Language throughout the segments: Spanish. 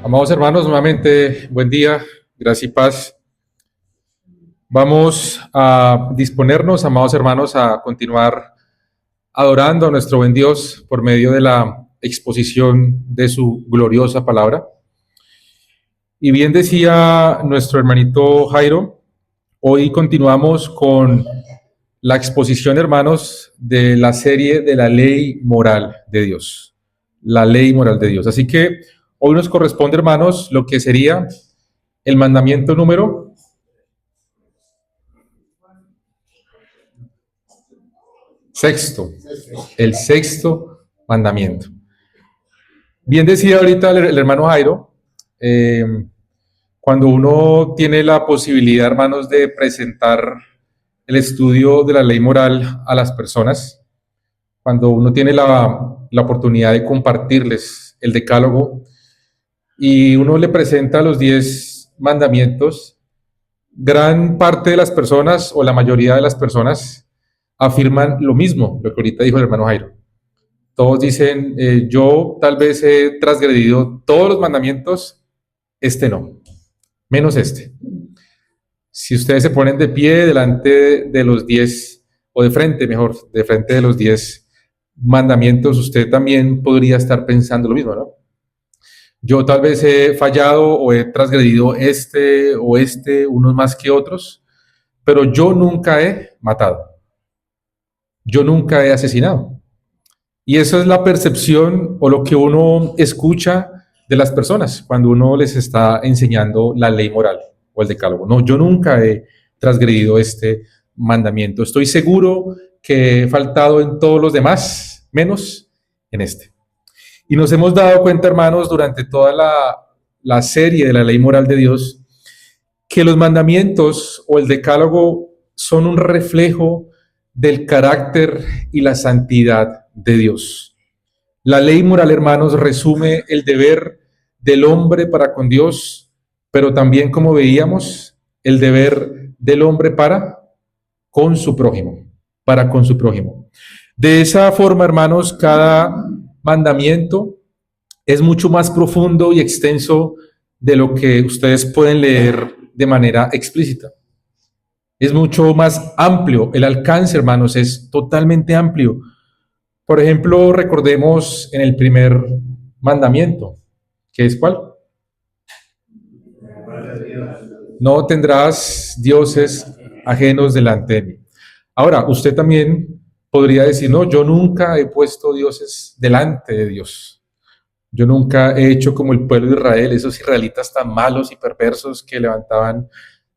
Amados hermanos, nuevamente, buen día, gracia y paz. Vamos a disponernos, amados hermanos, a continuar adorando a nuestro buen Dios por medio de la exposición de su gloriosa palabra. Y bien decía nuestro hermanito Jairo, hoy continuamos con la exposición, hermanos, de la serie de la ley moral de Dios. La ley moral de Dios. Así que hoy nos corresponde, hermanos, lo que sería el mandamiento número sexto, el sexto mandamiento. Bien decía ahorita el hermano Jairo, cuando uno tiene la posibilidad, hermanos, de presentar el estudio de la ley moral a las personas, cuando uno tiene la oportunidad de compartirles el decálogo y uno le presenta los 10 mandamientos, gran parte de las personas o la mayoría de las personas afirman lo mismo, lo que ahorita dijo el hermano Jairo. Todos dicen, yo tal vez he transgredido todos los mandamientos, este no, menos este. Si ustedes se ponen de pie delante de los 10, o de frente, mejor, de frente de los 10 mandamientos, usted también podría estar pensando lo mismo, ¿no? Yo tal vez he fallado o he transgredido unos más que otros, pero yo nunca he matado. Yo nunca he asesinado. Y esa es la percepción o lo que uno escucha de las personas cuando uno les está enseñando la ley moral o el decálogo. No, yo nunca he transgredido este mandamiento. Estoy seguro que he faltado en todos los demás, menos en este. Y nos hemos dado cuenta, hermanos, durante toda la serie de la ley moral de Dios, que los mandamientos o el decálogo son un reflejo del carácter y la santidad de Dios. La ley moral, hermanos, resume el deber del hombre para con Dios, pero también, como veíamos, el deber del hombre para con su prójimo, para con su prójimo. De esa forma, hermanos, cada mandamiento es mucho más profundo y extenso de lo que ustedes pueden leer de manera explícita. Es mucho más amplio. El alcance, hermanos, es totalmente amplio. Por ejemplo, recordemos en el primer mandamiento, que es ¿cuál? No tendrás dioses ajenos delante de mí. Ahora, usted también podría decir, no, yo nunca he puesto dioses delante de Dios. Yo nunca he hecho como el pueblo de Israel, esos israelitas tan malos y perversos que levantaban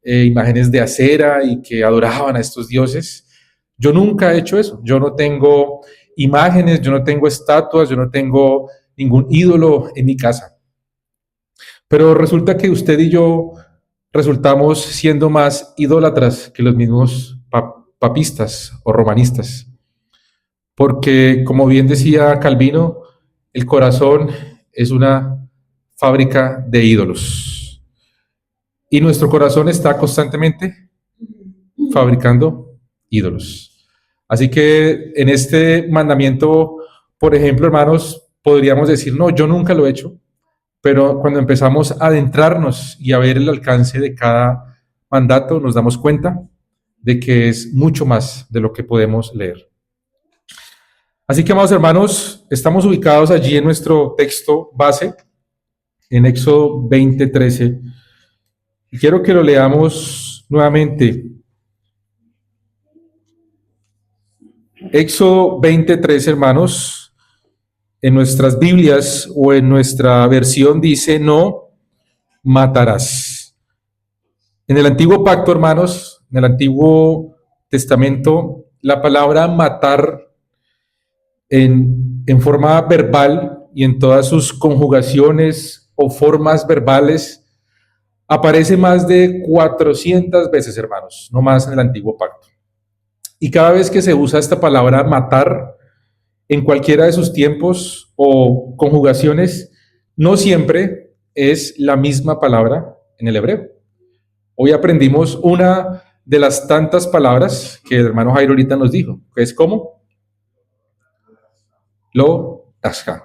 imágenes de acera y que adoraban a estos dioses. Yo nunca he hecho eso. Yo no tengo imágenes, yo no tengo estatuas, yo no tengo ningún ídolo en mi casa. Pero resulta que usted y yo resultamos siendo más idólatras que los mismos papistas o romanistas. Porque, como bien decía Calvino, el corazón es una fábrica de ídolos. Y nuestro corazón está constantemente fabricando ídolos. Así que en este mandamiento, por ejemplo, hermanos, podríamos decir, no, yo nunca lo he hecho, pero cuando empezamos a adentrarnos y a ver el alcance de cada mandato, nos damos cuenta de que es mucho más de lo que podemos leer. Así que, amados hermanos, estamos ubicados allí en nuestro texto base, en Éxodo 20:13, y quiero que lo leamos nuevamente. Éxodo 20:13, hermanos, en nuestras Biblias o en nuestra versión dice, no matarás. En el Antiguo Pacto, hermanos, en el Antiguo Testamento, la palabra matar en forma verbal y en todas sus conjugaciones o formas verbales aparece más de 400 veces, hermanos, no más en el Antiguo Pacto. Y cada vez que se usa esta palabra matar en cualquiera de sus tiempos o conjugaciones, no siempre es la misma palabra en el hebreo. Hoy aprendimos una de las tantas palabras que el hermano Jairo ahorita nos dijo, que es ¿cómo? Lo tasja.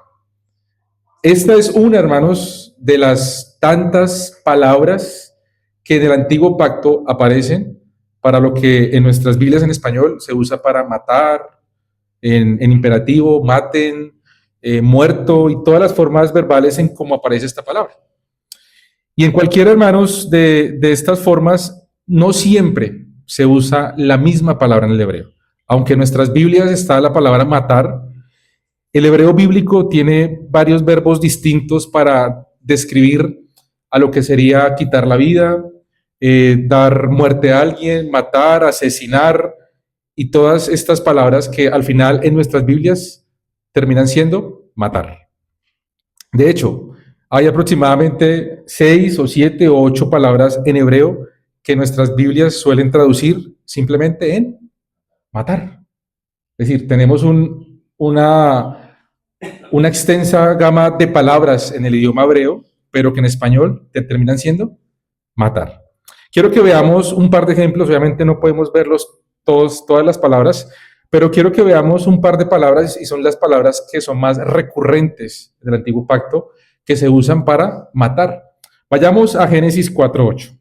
Esta es una, hermanos, de las tantas palabras que en el Antiguo Pacto aparecen para lo que en nuestras Biblias en español se usa para matar, en imperativo, maten, muerto y todas las formas verbales en cómo aparece esta palabra. Y en cualquiera, hermanos, de estas formas, no siempre se usa la misma palabra en el hebreo. Aunque en nuestras Biblias está la palabra matar, el hebreo bíblico tiene varios verbos distintos para describir a lo que sería quitar la vida, dar muerte a alguien, matar, asesinar, y todas estas palabras que al final en nuestras Biblias terminan siendo matar. De hecho, hay aproximadamente 6 o 7 o 8 palabras en hebreo que nuestras Biblias suelen traducir simplemente en matar. Es decir, tenemos una extensa gama de palabras en el idioma hebreo, pero que en español terminan siendo matar. Quiero que veamos un par de ejemplos, obviamente no podemos verlos todas las palabras, pero quiero que veamos un par de palabras y son las palabras que son más recurrentes del Antiguo Pacto que se usan para matar. Vayamos a Génesis 4:8.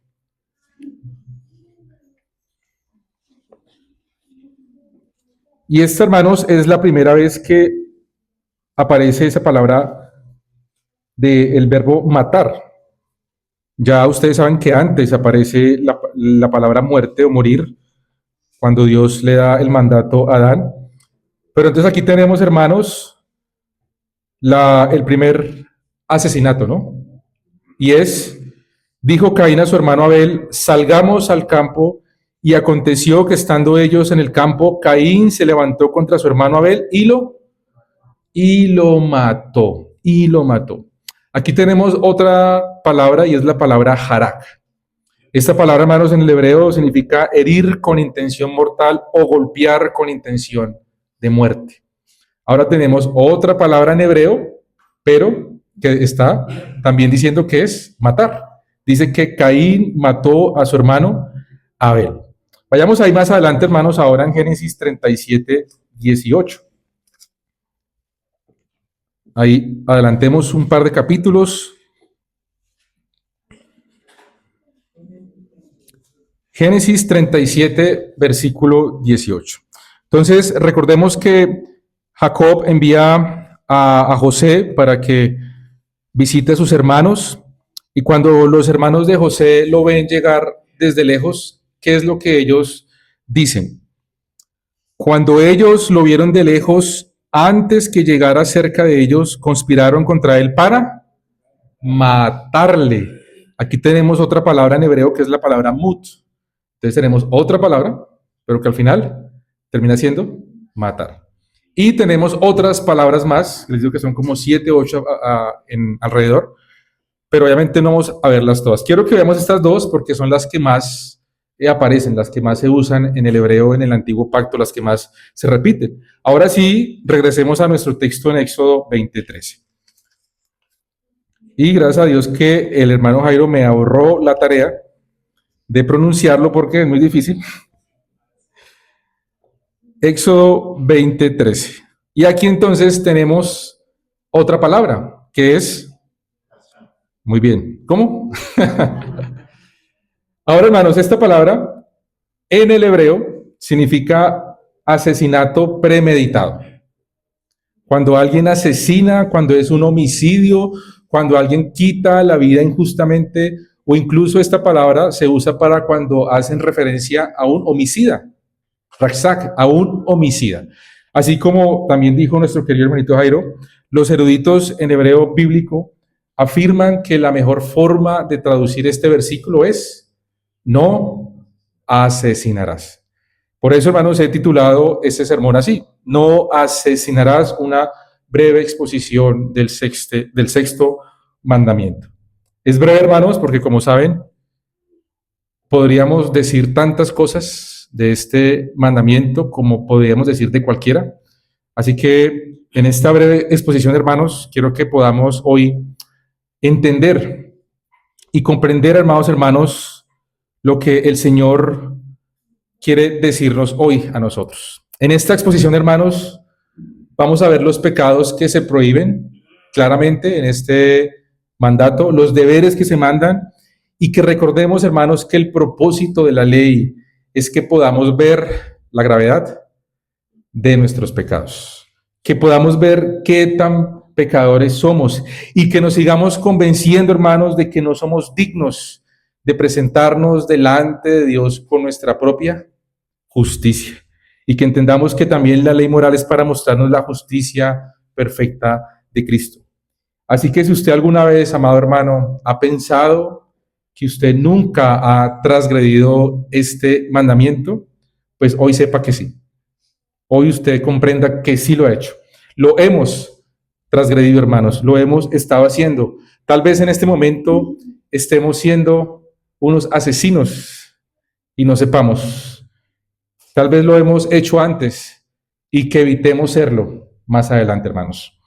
Y esta, hermanos, es la primera vez que aparece esa palabra del verbo matar. Ya ustedes saben que antes aparece la palabra muerte o morir cuando Dios le da el mandato a Adán. Pero entonces aquí tenemos, hermanos, el primer asesinato, ¿no? Y dijo Caín a su hermano Abel, salgamos al campo, y aconteció que estando ellos en el campo, Caín se levantó contra su hermano Abel y lo mató. Aquí tenemos otra palabra y es la palabra harak. Esta palabra, hermanos, en el hebreo significa herir con intención mortal o golpear con intención de muerte. Ahora tenemos otra palabra en hebreo, pero que está también diciendo que es matar. Dice que Caín mató a su hermano Abel. Vayamos ahí más adelante, hermanos, ahora en Génesis 37:18. Ahí adelantemos un par de capítulos. Génesis 37, versículo 18. Entonces, recordemos que Jacob envía a José para que visite a sus hermanos, y cuando los hermanos de José lo ven llegar desde lejos, ¿qué es lo que ellos dicen? Cuando ellos lo vieron de lejos, antes que llegara cerca de ellos, conspiraron contra él para matarle. Aquí tenemos otra palabra en hebreo que es la palabra mut. Entonces tenemos otra palabra, pero que al final termina siendo matar. Y tenemos otras palabras más, les digo que son como 7 o 8 alrededor, pero obviamente no vamos a verlas todas. Quiero que veamos estas dos porque son las que más aparecen, las que más se usan en el hebreo, en el Antiguo Pacto, las que más se repiten. Ahora sí, regresemos a nuestro texto en Éxodo 20:13. Y gracias a Dios que el hermano Jairo me ahorró la tarea de pronunciarlo porque es muy difícil. Éxodo 20:13. Y aquí entonces tenemos otra palabra, que es... Muy bien. ¿Cómo? Ahora, hermanos, esta palabra en el hebreo significa asesinato premeditado. Cuando alguien asesina, cuando es un homicidio, cuando alguien quita la vida injustamente, o incluso esta palabra se usa para cuando hacen referencia a un homicida, Raksak, a un homicida. Así como también dijo nuestro querido hermanito Jairo, los eruditos en hebreo bíblico afirman que la mejor forma de traducir este versículo es no asesinarás. Por eso, hermanos, he titulado este sermón así, no asesinarás, una breve exposición del sexto mandamiento. Es breve, hermanos, porque como saben, podríamos decir tantas cosas de este mandamiento como podríamos decir de cualquiera. Así que en esta breve exposición, hermanos, quiero que podamos hoy entender y comprender, hermanos, lo que el Señor quiere decirnos hoy a nosotros. En esta exposición, hermanos, vamos a ver los pecados que se prohíben claramente en este mandato, los deberes que se mandan y que recordemos, hermanos, que el propósito de la ley es que podamos ver la gravedad de nuestros pecados, que podamos ver qué tan pecadores somos y que nos sigamos convenciendo, hermanos, de que no somos dignos de presentarnos delante de Dios con nuestra propia justicia y que entendamos que también la ley moral es para mostrarnos la justicia perfecta de Cristo. Así que si usted alguna vez, amado hermano, ha pensado que usted nunca ha transgredido este mandamiento, pues hoy sepa que sí. Hoy usted comprenda que sí lo ha hecho. Lo hemos transgredido, hermanos, lo hemos estado haciendo. Tal vez en este momento estemos siendo unos asesinos y no sepamos. Tal vez lo hemos hecho antes y que evitemos serlo más adelante, hermanos.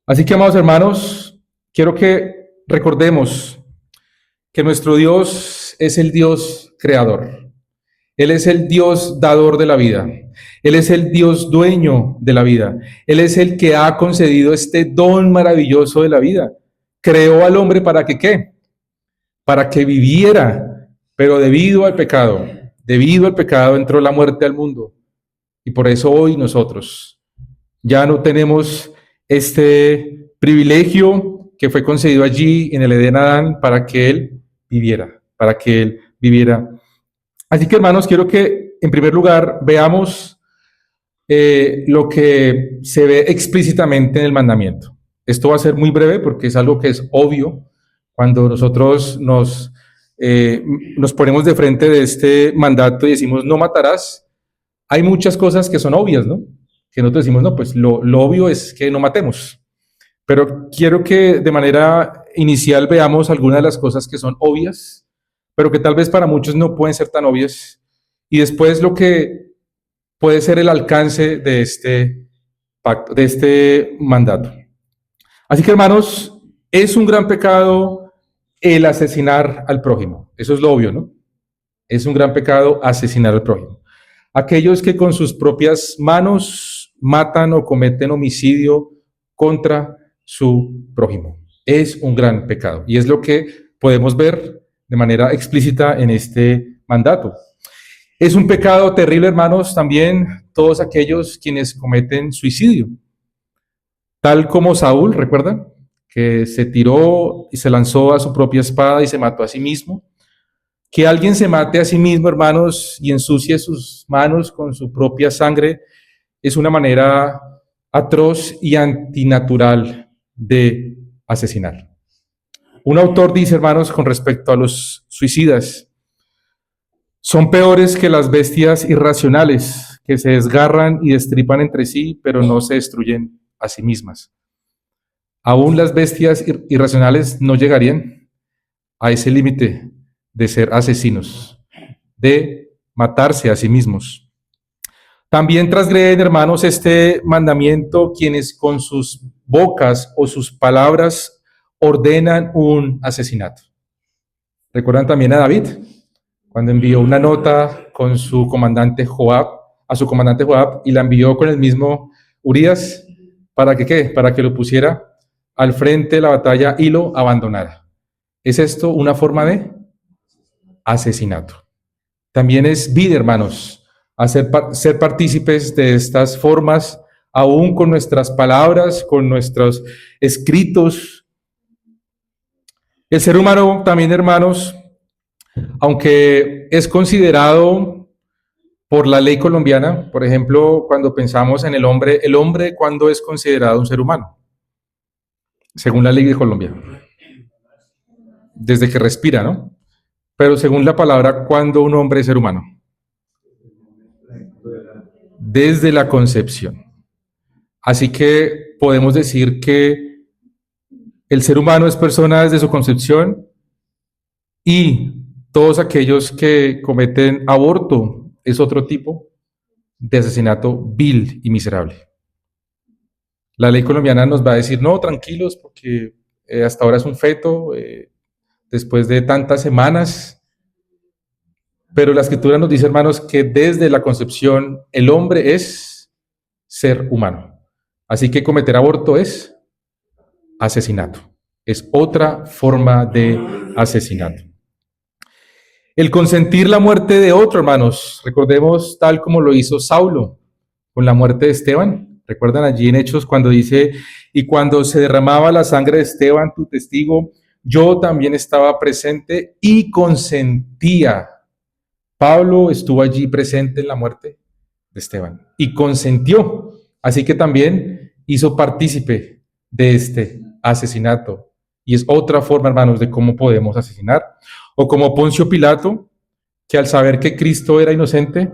Así que, amados hermanos, quiero que recordemos que nuestro Dios es el Dios creador. Él es el Dios dador de la vida. Él es el Dios dueño de la vida. Él es el que ha concedido este don maravilloso de la vida. Creó al hombre para que, ¿qué? Para que viviera, pero debido al pecado entró la muerte al mundo. Y por eso hoy nosotros ya no tenemos este privilegio que fue concedido allí en el Edén a Adán para que él viviera. Así que, hermanos, quiero que en primer lugar veamos lo que se ve explícitamente en el mandamiento. Esto va a ser muy breve porque es algo que es obvio cuando nosotros nos ponemos de frente de este mandato y decimos no matarás. Hay muchas cosas que son obvias, ¿no? Que nosotros decimos, no, pues lo obvio es que no matemos. Pero quiero que de manera inicial veamos algunas de las cosas que son obvias, pero que tal vez para muchos no pueden ser tan obvias. Y después lo que puede ser el alcance de este pacto, de este mandato. Así que, hermanos, es un gran pecado el asesinar al prójimo. Eso es lo obvio, ¿no? Es un gran pecado asesinar al prójimo. Aquellos que con sus propias manos matan o cometen homicidio contra su prójimo. Es un gran pecado. Y es lo que podemos ver de manera explícita en este mandato. Es un pecado terrible, hermanos, también todos aquellos quienes cometen suicidio. Tal como Saúl, ¿recuerdan? Que se tiró y se lanzó a su propia espada y se mató a sí mismo. Que alguien se mate a sí mismo, hermanos, y ensucie sus manos con su propia sangre es una manera atroz y antinatural de asesinar. Un autor dice, hermanos, con respecto a los suicidas, son peores que las bestias irracionales que se desgarran y destripan entre sí, pero no se destruyen a sí mismas. Aún las bestias irracionales no llegarían a ese límite de ser asesinos, de matarse a sí mismos. También transgreden, hermanos, este mandamiento quienes con sus bocas o sus palabras ordenan un asesinato. ¿Recuerdan también a David? Cuando envió una nota con su comandante Joab, a su comandante Joab, y la envió con el mismo Urías, ¿para que qué? Para que lo pusiera al frente de la batalla y lo abandonara. ¿Es esto una forma de asesinato? También es vida, hermanos, ser partícipes de estas formas, aún con nuestras palabras, con nuestros escritos. El ser humano también, hermanos, aunque es considerado por la ley colombiana, por ejemplo, cuando pensamos en el hombre, ¿cuándo es considerado un ser humano? Según la ley de Colombia. Desde que respira, ¿no? Pero según la palabra, ¿cuándo un hombre es ser humano? Desde la concepción. Así que podemos decir que el ser humano es persona desde su concepción y todos aquellos que cometen aborto es otro tipo de asesinato vil y miserable. La ley colombiana nos va a decir, no, tranquilos, porque hasta ahora es un feto, después de tantas semanas. Pero la Escritura nos dice, hermanos, que desde la concepción el hombre es ser humano. Así que cometer aborto es asesinato. Es otra forma de asesinato. El consentir la muerte de otro, hermanos, recordemos tal como lo hizo Saulo con la muerte de Esteban. ¿Recuerdan allí en Hechos cuando dice, y cuando se derramaba la sangre de Esteban, tu testigo, yo también estaba presente y consentía? Pablo estuvo allí presente en la muerte de Esteban y consentió, así que también hizo partícipe de este asesinato. Y es otra forma, hermanos, de cómo podemos asesinar. O como Poncio Pilato, que al saber que Cristo era inocente,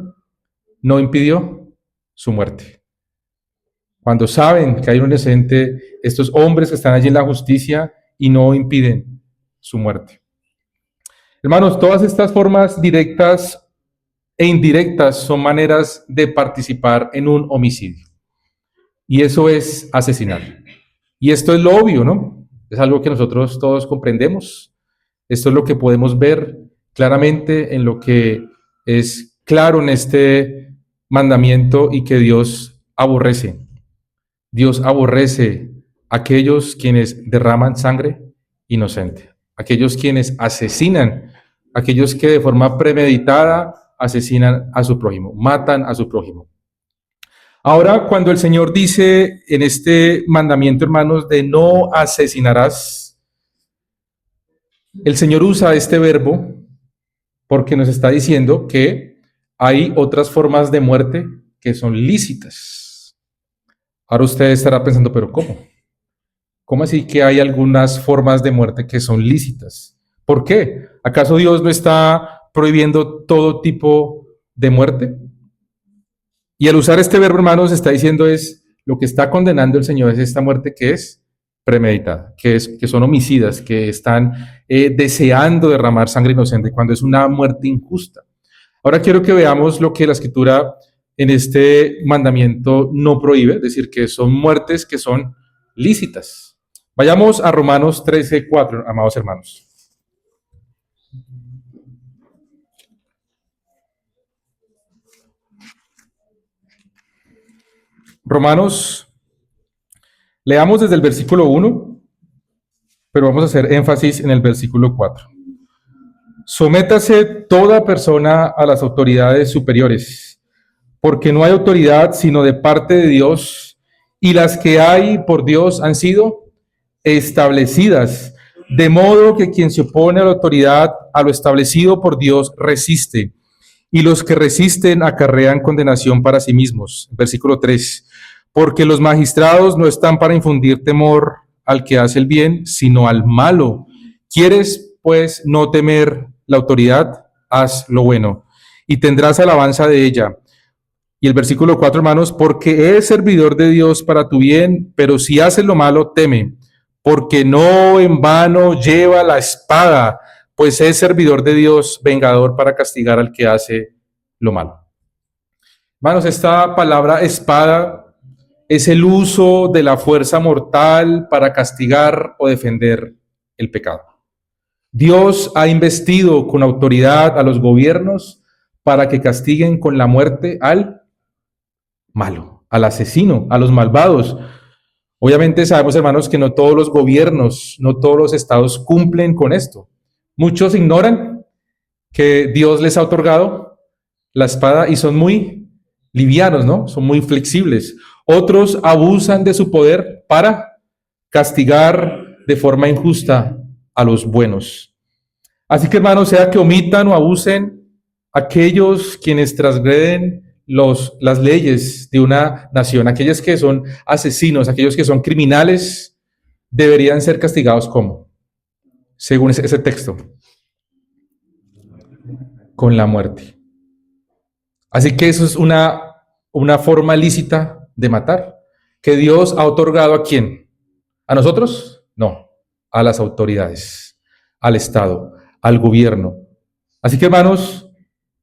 no impidió su muerte. Cuando saben que hay un inocente, estos hombres que están allí en la justicia y no impiden su muerte. Hermanos, todas estas formas directas e indirectas son maneras de participar en un homicidio. Y eso es asesinar. Y esto es lo obvio, ¿no? Es algo que nosotros todos comprendemos. Esto es lo que podemos ver claramente en lo que es claro en este mandamiento y que Dios aborrece. Dios aborrece a aquellos quienes derraman sangre inocente, aquellos quienes asesinan, aquellos que de forma premeditada asesinan a su prójimo, matan a su prójimo. Ahora, cuando el Señor dice en este mandamiento, hermanos, de no asesinarás, el Señor usa este verbo porque nos está diciendo que hay otras formas de muerte que son lícitas. Ahora usted estará pensando, pero ¿cómo? ¿Cómo así que hay algunas formas de muerte que son lícitas? ¿Por qué? ¿Acaso Dios no está prohibiendo todo tipo de muerte? Y al usar este verbo, hermanos, está diciendo es, lo que está condenando el Señor es esta muerte que es premeditada, que son homicidas, que están deseando derramar sangre inocente cuando es una muerte injusta. Ahora quiero que veamos lo que la Escritura en este mandamiento no prohíbe, es decir, que son muertes que son lícitas. Vayamos a Romanos 13:4, amados hermanos. Romanos, leamos desde el versículo 1, pero vamos a hacer énfasis en el versículo 4. Sométase toda persona a las autoridades superiores, porque no hay autoridad sino de parte de Dios, y las que hay por Dios han sido establecidas, de modo que quien se opone a la autoridad, a lo establecido por Dios, resiste, y los que resisten acarrean condenación para sí mismos. Versículo 3. Porque los magistrados no están para infundir temor al que hace el bien, sino al malo. ¿Quieres, pues, no temer la autoridad? Haz lo bueno, y tendrás alabanza de ella. Y el versículo 4, hermanos, porque es servidor de Dios para tu bien, pero si haces lo malo, teme, porque no en vano lleva la espada, pues es servidor de Dios, vengador para castigar al que hace lo malo. Hermanos, esta palabra espada es el uso de la fuerza mortal para castigar o defender el pecado. Dios ha investido con autoridad a los gobiernos para que castiguen con la muerte al malo, al asesino, a los malvados. Obviamente sabemos, hermanos, que no todos los gobiernos, no todos los estados cumplen con esto. Muchos ignoran que Dios les ha otorgado la espada y son muy livianos, ¿no? Son muy flexibles. Otros abusan de su poder para castigar de forma injusta a los buenos. Así que, hermanos, sea que omitan o abusen aquellos quienes transgreden las leyes de una nación, aquellos que son asesinos, aquellos que son criminales, deberían ser castigados ¿cómo? Según ese texto, con la muerte. Así que eso es una forma lícita de matar, que Dios ha otorgado ¿a quién? ¿A nosotros? No, a las autoridades, al Estado, al gobierno. Así que, hermanos,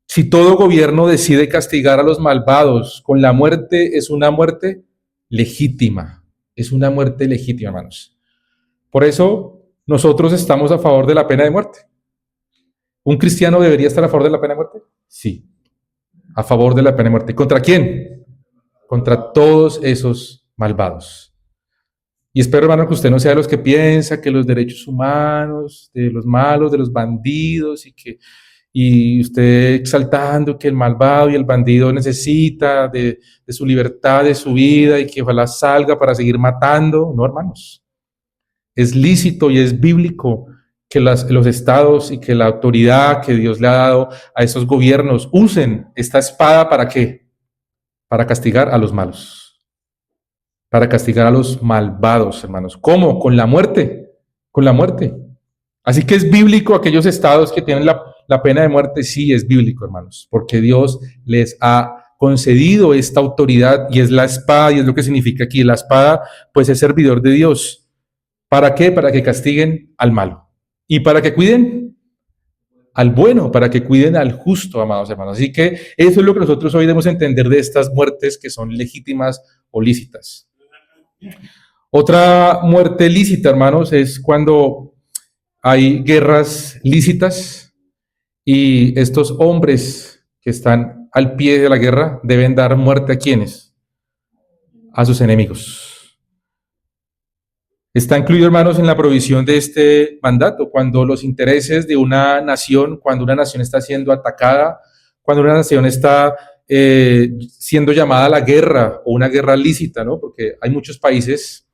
si todo gobierno decide castigar a los malvados con la muerte, es una muerte legítima. Es una muerte legítima, hermanos. Por eso, nosotros estamos a favor de la pena de muerte. ¿Un cristiano debería estar a favor de la pena de muerte? Sí, a favor de la pena de muerte. ¿Contra quién? Contra todos esos malvados. Y espero, hermano, que usted no sea de los que piensa que los derechos humanos, de los malos, de los bandidos, y usted exaltando que el malvado y el bandido necesita de su libertad, de su vida, y que ojalá salga para seguir matando. No, hermanos. Es lícito y es bíblico que los estados y que la autoridad que Dios le ha dado a esos gobiernos usen esta espada ¿para qué? Para castigar a los malos, para castigar a los malvados, hermanos. ¿Cómo? Con la muerte, con la muerte. Así que es bíblico aquellos estados que tienen la pena de muerte, sí es bíblico, hermanos, porque Dios les ha concedido esta autoridad y es la espada, y es lo que significa aquí. La espada, pues es servidor de Dios. ¿Para qué? Para que castiguen al malo. Y para que cuiden al bueno, para que cuiden al justo, amados hermanos. Así que eso es lo que nosotros hoy debemos entender de estas muertes que son legítimas o lícitas. Otra muerte lícita, hermanos, es cuando hay guerras lícitas y estos hombres que están al pie de la guerra deben dar muerte ¿a quiénes? A sus enemigos. Está incluido, hermanos, en la provisión de este mandato, cuando los intereses de una nación, cuando una nación está siendo atacada, cuando una nación está siendo llamada a la guerra o una guerra lícita, ¿no? Porque hay muchos países,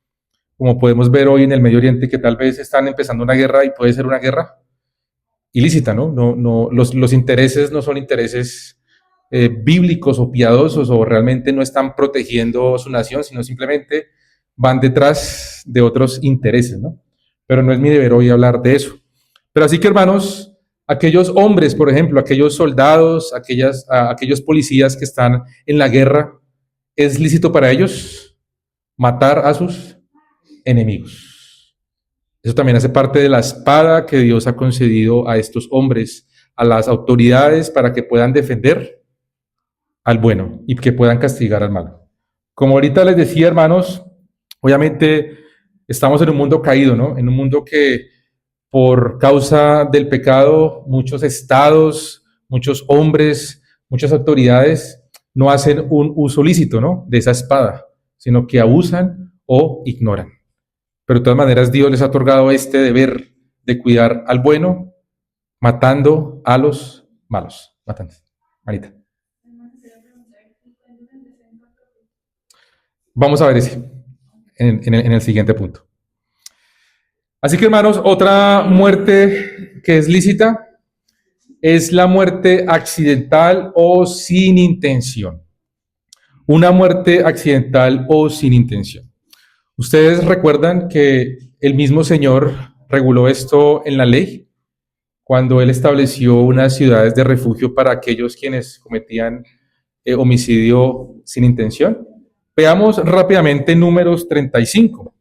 como podemos ver hoy en el Medio Oriente, que tal vez están empezando una guerra y puede ser una guerra ilícita, ¿no? Los intereses no son intereses bíblicos o piadosos o realmente no están protegiendo su nación, sino simplemente van detrás de otros intereses, ¿no? Pero no es mi deber hoy hablar de eso. Pero así que, hermanos, aquellos hombres, por ejemplo, aquellos soldados, aquellos policías que están en la guerra, ¿es lícito para ellos matar a sus enemigos? Eso también hace parte de la espada que Dios ha concedido a estos hombres, a las autoridades, para que puedan defender al bueno y que puedan castigar al malo. Como ahorita les decía, hermanos, obviamente estamos en un mundo caído, ¿no? En un mundo que por causa del pecado, muchos estados, muchos hombres, muchas autoridades no hacen un uso lícito, ¿no? De esa espada, sino que abusan o ignoran. Pero de todas maneras Dios les ha otorgado este deber de cuidar al bueno, matando a los malos. Matando. Marita. Vamos a ver ese en el siguiente punto. Así que, hermanos, otra muerte que es lícita es la muerte accidental o sin intención. Una muerte accidental o sin intención. Ustedes recuerdan que el mismo Señor reguló esto en la ley cuando Él estableció unas ciudades de refugio para aquellos quienes cometían homicidio sin intención. Veamos rápidamente Números 35.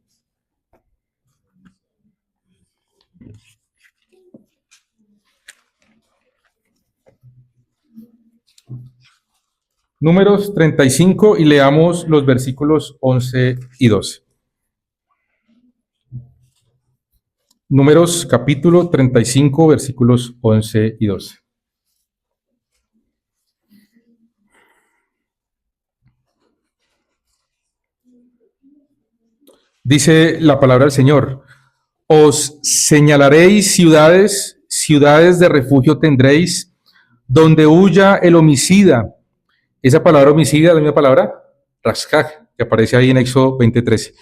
Números 35 y leamos los versículos 11 y 12. Números capítulo 35, versículos 11 y 12. Dice la palabra del Señor: os señalaréis ciudades, ciudades de refugio tendréis, donde huya el homicida. Esa palabra homicida, la misma palabra, Rashaj, que aparece ahí en Éxodo 20:13.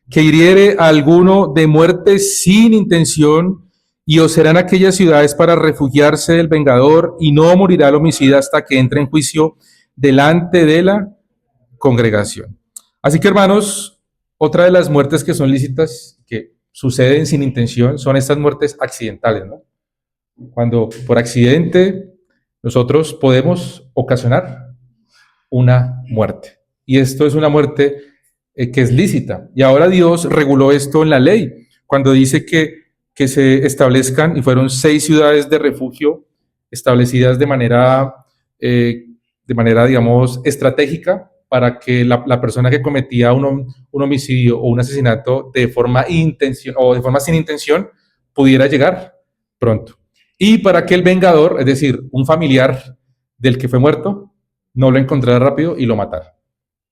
Que hiriere a alguno de muerte sin intención, y os serán aquellas ciudades para refugiarse del vengador, y no morirá el homicida hasta que entre en juicio delante de la congregación. Así que, hermanos, otra de las muertes que son lícitas, que suceden sin intención, son estas muertes accidentales, ¿no? Cuando por accidente nosotros podemos ocasionar una muerte. Y esto es una muerte que es lícita. Y ahora Dios reguló esto en la ley, cuando dice que se establezcan, y fueron 6 ciudades de refugio establecidas de manera, digamos, estratégica, para que la persona que cometía un homicidio o un asesinato de forma sin intención pudiera llegar pronto. Y para que el vengador, es decir, un familiar del que fue muerto, no lo encontrara rápido y lo matara.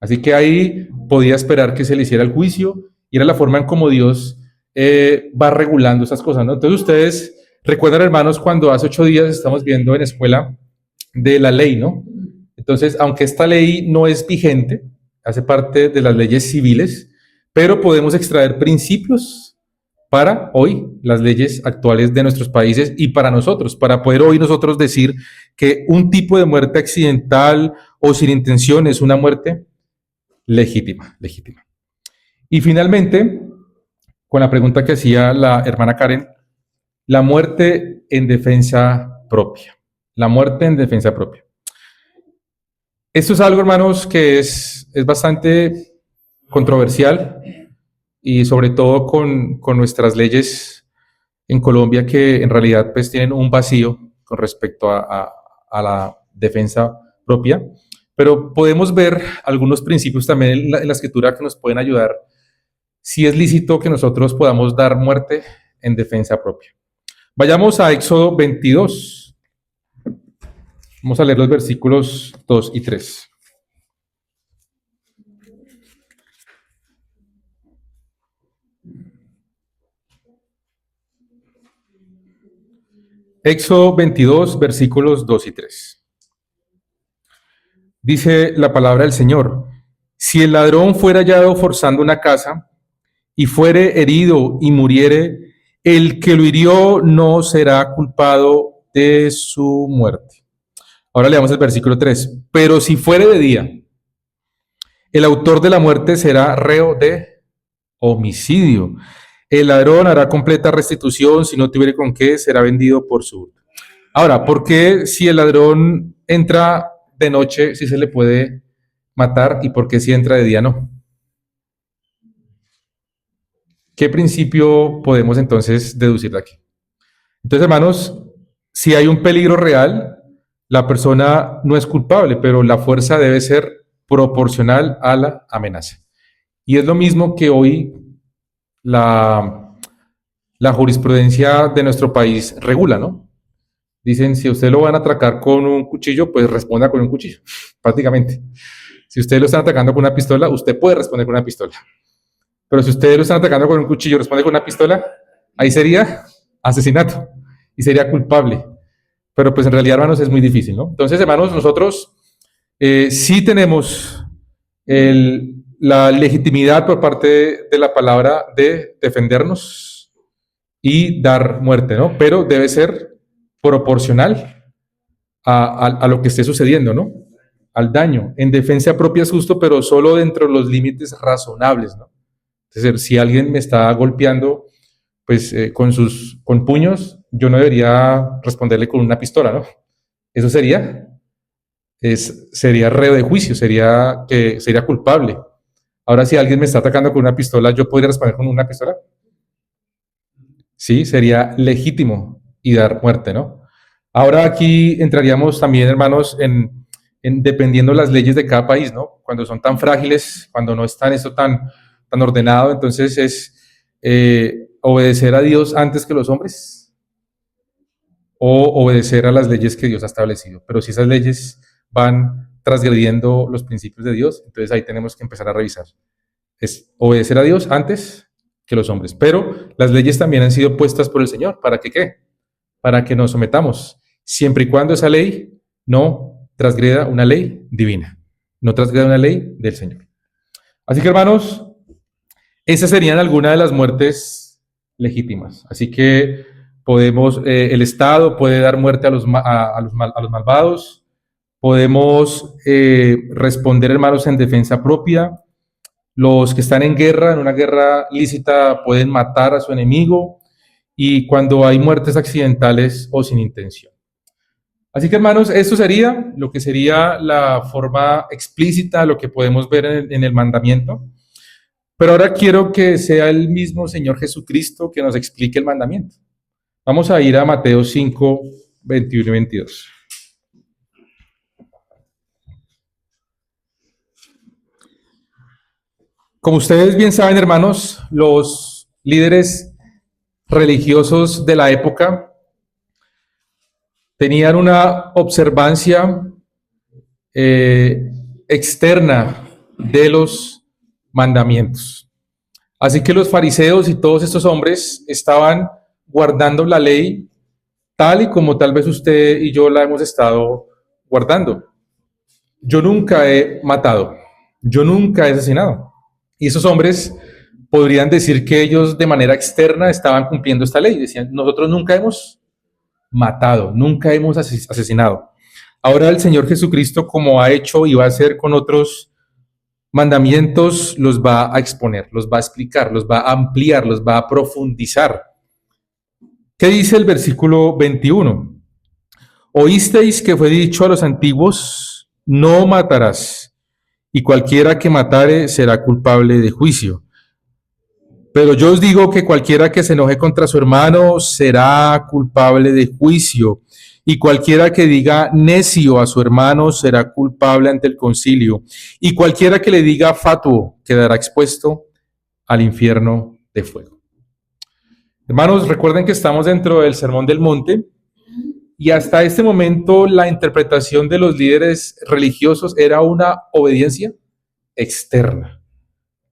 Así que ahí podía esperar que se le hiciera el juicio y era la forma en cómo Dios va regulando esas cosas, ¿no? Entonces ustedes recuerdan, hermanos, cuando hace 8 días estamos viendo en escuela de la ley, ¿no? Entonces, aunque esta ley no es vigente, hace parte de las leyes civiles, pero podemos extraer principios para hoy, las leyes actuales de nuestros países y para nosotros, para poder hoy nosotros decir que un tipo de muerte accidental o sin intención es una muerte legítima, legítima. Y finalmente, con la pregunta que hacía la hermana Karen, la muerte en defensa propia. La muerte en defensa propia. Esto es algo, hermanos, que es bastante controversial y sobre todo con nuestras leyes en Colombia que en realidad pues tienen un vacío con respecto a la defensa propia, pero podemos ver algunos principios también en la escritura que nos pueden ayudar si es lícito que nosotros podamos dar muerte en defensa propia. Vayamos a Éxodo 22. Vamos a leer los versículos 2 y 3. Éxodo 22, versículos 2 y 3. Dice la palabra del Señor: si el ladrón fuera hallado forzando una casa y fuere herido y muriere, el que lo hirió no será culpado de su muerte. Ahora leamos el versículo 3. Pero si fuere de día, el autor de la muerte será reo de homicidio. El ladrón hará completa restitución, si no tuviere con qué, será vendido por su hurto. Ahora, ¿por qué si el ladrón entra de noche, sí se le puede matar, y por qué si entra de día no? ¿Qué principio podemos entonces deducir de aquí? Entonces, hermanos, si hay un peligro real, la persona no es culpable, pero la fuerza debe ser proporcional a la amenaza. Y es lo mismo que hoy la jurisprudencia de nuestro país regula, ¿no? Dicen, si usted lo van a atracar con un cuchillo, pues responda con un cuchillo, prácticamente. Si usted lo están atacando con una pistola, usted puede responder con una pistola. Pero si ustedes lo están atacando con un cuchillo y responde con una pistola, ahí sería asesinato y sería culpable. Pero pues en realidad, hermanos, es muy difícil, ¿no? Entonces, hermanos, nosotros sí tenemos la legitimidad por parte de la palabra de defendernos y dar muerte, ¿no? Pero debe ser proporcional a lo que esté sucediendo, ¿no? Al daño. En defensa propia es justo, pero solo dentro de los límites razonables, ¿no? Es decir, si alguien me está golpeando, pues con puños, yo no debería responderle con una pistola, ¿no? Eso sería reo de juicio, sería culpable. Ahora, si alguien me está atacando con una pistola, ¿yo podría responder con una pistola? Sí, sería legítimo y dar muerte, ¿no? Ahora aquí entraríamos también, hermanos, en dependiendo las leyes de cada país, ¿no? Cuando son tan frágiles, cuando no están eso tan ordenado, entonces es obedecer a Dios antes que los hombres o obedecer a las leyes que Dios ha establecido. Pero si esas leyes van transgrediendo los principios de Dios, entonces ahí tenemos que empezar a revisar. Es obedecer a Dios antes que los hombres. Pero las leyes también han sido puestas por el Señor. ¿Para que qué? Para que nos sometamos, siempre y cuando esa ley no transgreda una ley divina, no transgreda una ley del Señor. Así que, hermanos, esas serían algunas de las muertes legítimas. Así que el Estado puede dar muerte a los malvados, podemos responder, hermanos, en defensa propia. Los que están en guerra, en una guerra lícita, pueden matar a su enemigo, y cuando hay muertes accidentales o sin intención. Así que, hermanos, esto sería lo que sería la forma explícita, lo que podemos ver en el mandamiento. Pero ahora quiero que sea el mismo Señor Jesucristo que nos explique el mandamiento. Vamos a ir a Mateo 5, 21 y 22. Como ustedes bien saben, hermanos, los líderes religiosos de la época tenían una observancia externa de los mandamientos. Así que los fariseos y todos estos hombres estaban guardando la ley tal y como tal vez usted y yo la hemos estado guardando. Yo nunca he matado, yo nunca he asesinado. Y esos hombres podrían decir que ellos de manera externa estaban cumpliendo esta ley. Decían, nosotros nunca hemos matado, nunca hemos asesinado. Ahora el Señor Jesucristo, como ha hecho y va a hacer con otros mandamientos, los va a exponer, los va a explicar, los va a ampliar, los va a profundizar. ¿Qué dice el versículo 21? Oísteis que fue dicho a los antiguos, no matarás, y cualquiera que matare será culpable de juicio. Pero yo os digo que cualquiera que se enoje contra su hermano será culpable de juicio, y cualquiera que diga necio a su hermano será culpable ante el concilio, y cualquiera que le diga fatuo quedará expuesto al infierno de fuego. Hermanos, recuerden que estamos dentro del Sermón del Monte, y hasta este momento la interpretación de los líderes religiosos era una obediencia externa,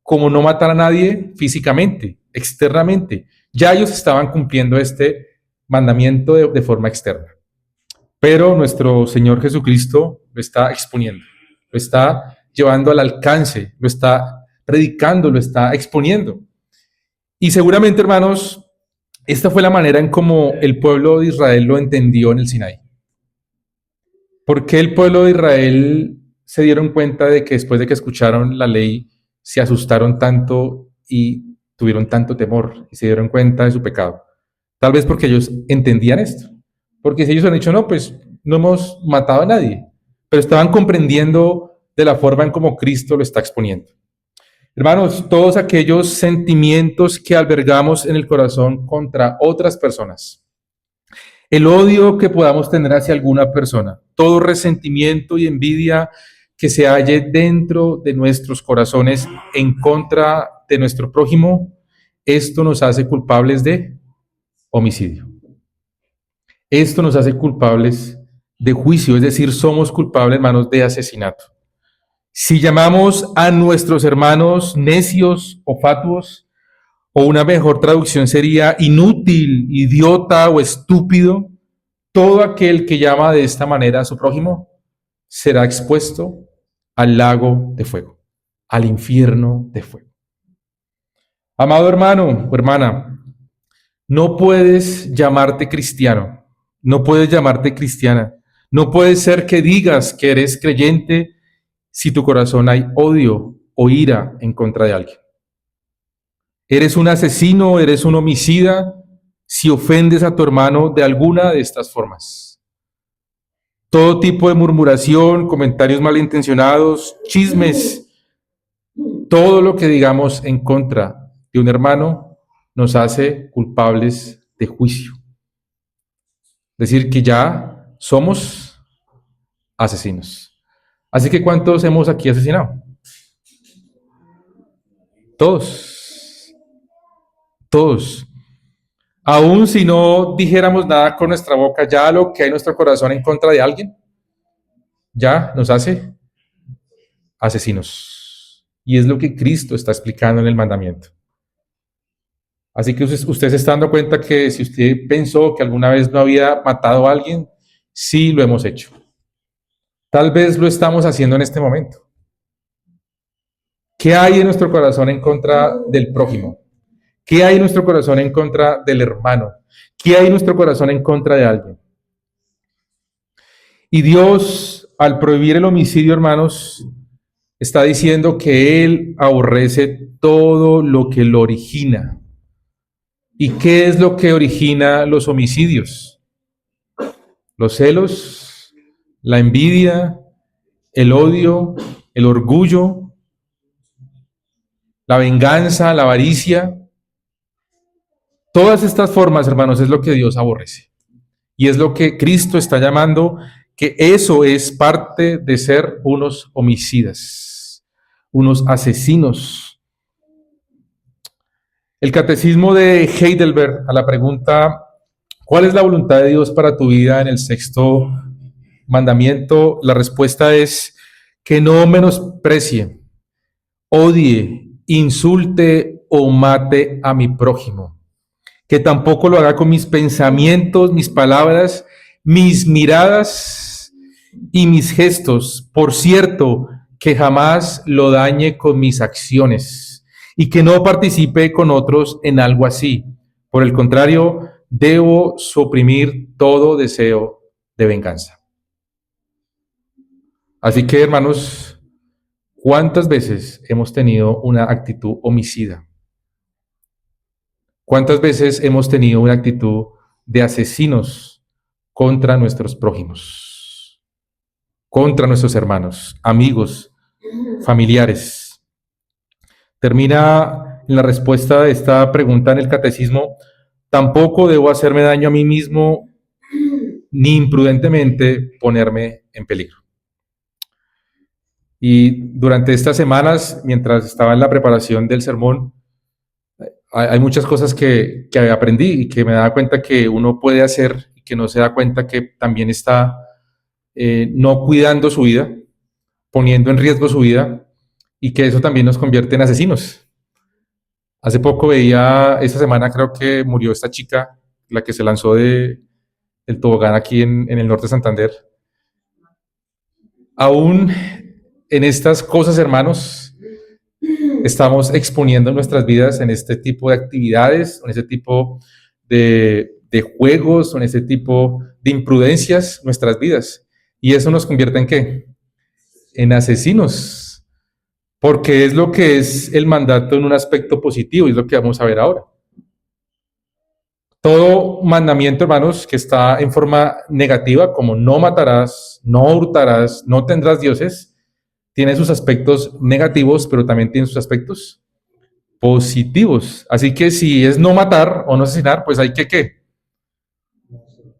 como no matar a nadie físicamente, externamente. Ya ellos estaban cumpliendo este mandamiento de forma externa. Pero nuestro Señor Jesucristo lo está exponiendo, lo está llevando al alcance, lo está predicando, lo está exponiendo. Y seguramente, hermanos, esta fue la manera en cómo el pueblo de Israel lo entendió en el Sinaí. ¿Por qué el pueblo de Israel se dieron cuenta de que después de que escucharon la ley, se asustaron tanto y tuvieron tanto temor y se dieron cuenta de su pecado? Tal vez porque ellos entendían esto. Porque si ellos han dicho, no, pues no hemos matado a nadie, pero estaban comprendiendo de la forma en cómo Cristo lo está exponiendo. Hermanos, todos aquellos sentimientos que albergamos en el corazón contra otras personas, el odio que podamos tener hacia alguna persona, todo resentimiento y envidia que se halle dentro de nuestros corazones en contra de nuestro prójimo, esto nos hace culpables de homicidio. Esto nos hace culpables de juicio, es decir, somos culpables, hermanos, de asesinato. Si llamamos a nuestros hermanos necios o fatuos, o una mejor traducción sería inútil, idiota o estúpido, todo aquel que llama de esta manera a su prójimo será expuesto al lago de fuego, al infierno de fuego. Amado hermano o hermana, no puedes llamarte cristiano, no puedes llamarte cristiana, no puede ser que digas que eres creyente si tu corazón hay odio o ira en contra de alguien. Eres un asesino, eres un homicida si ofendes a tu hermano de alguna de estas formas. Todo tipo de murmuración, comentarios malintencionados, chismes, todo lo que digamos en contra de un hermano nos hace culpables de juicio. Es decir, que ya somos asesinos. Así que ¿cuántos hemos aquí asesinado? Todos. Todos. Aún si no dijéramos nada con nuestra boca, ya lo que hay en nuestro corazón en contra de alguien, ya nos hace asesinos. Y es lo que Cristo está explicando en el mandamiento. Así que usted se está dando cuenta que si usted pensó que alguna vez no había matado a alguien, sí lo hemos hecho. Tal vez lo estamos haciendo en este momento. ¿Qué hay en nuestro corazón en contra del prójimo? ¿Qué hay en nuestro corazón en contra del hermano? ¿Qué hay en nuestro corazón en contra de alguien? Y Dios, al prohibir el homicidio, hermanos, está diciendo que Él aborrece todo lo que lo origina. ¿Y qué es lo que origina los homicidios? Los celos, la envidia, el odio, el orgullo, la venganza, la avaricia. Todas estas formas, hermanos, es lo que Dios aborrece. Y es lo que Cristo está llamando, que eso es parte de ser unos homicidas, unos asesinos. El catecismo de Heidelberg, a la pregunta, ¿cuál es la voluntad de Dios para tu vida en el sexto mandamiento? La respuesta es que no menosprecie, odie, insulte o mate a mi prójimo. Que tampoco lo haga con mis pensamientos, mis palabras, mis miradas y mis gestos. Por cierto, que jamás lo dañe con mis acciones y que no participe con otros en algo así. Por el contrario, debo suprimir todo deseo de venganza. Así que, hermanos, ¿cuántas veces hemos tenido una actitud homicida? ¿Cuántas veces hemos tenido una actitud de asesinos contra nuestros prójimos, contra nuestros hermanos, amigos, familiares? Termina en la respuesta de esta pregunta en el catecismo: tampoco debo hacerme daño a mí mismo ni imprudentemente ponerme en peligro. Y durante estas semanas, mientras estaba en la preparación del sermón, hay muchas cosas que aprendí y que me daba cuenta que uno puede hacer y que no se da cuenta que también está no cuidando su vida, poniendo en riesgo su vida, y que eso también nos convierte en asesinos. Hace poco veía, esta semana creo que murió esta chica, la que se lanzó del tobogán aquí en el norte de Santander. Aún en estas cosas, hermanos, estamos exponiendo nuestras vidas en este tipo de actividades, en este tipo de juegos, en este tipo de imprudencias, nuestras vidas. Y eso nos convierte en ¿qué? En asesinos. Porque es lo que es el mandato en un aspecto positivo, y es lo que vamos a ver ahora. Todo mandamiento, hermanos, que está en forma negativa, como no matarás, no hurtarás, no tendrás dioses, tiene sus aspectos negativos, pero también tiene sus aspectos positivos. Así que si es no matar o no asesinar, pues hay que ¿qué?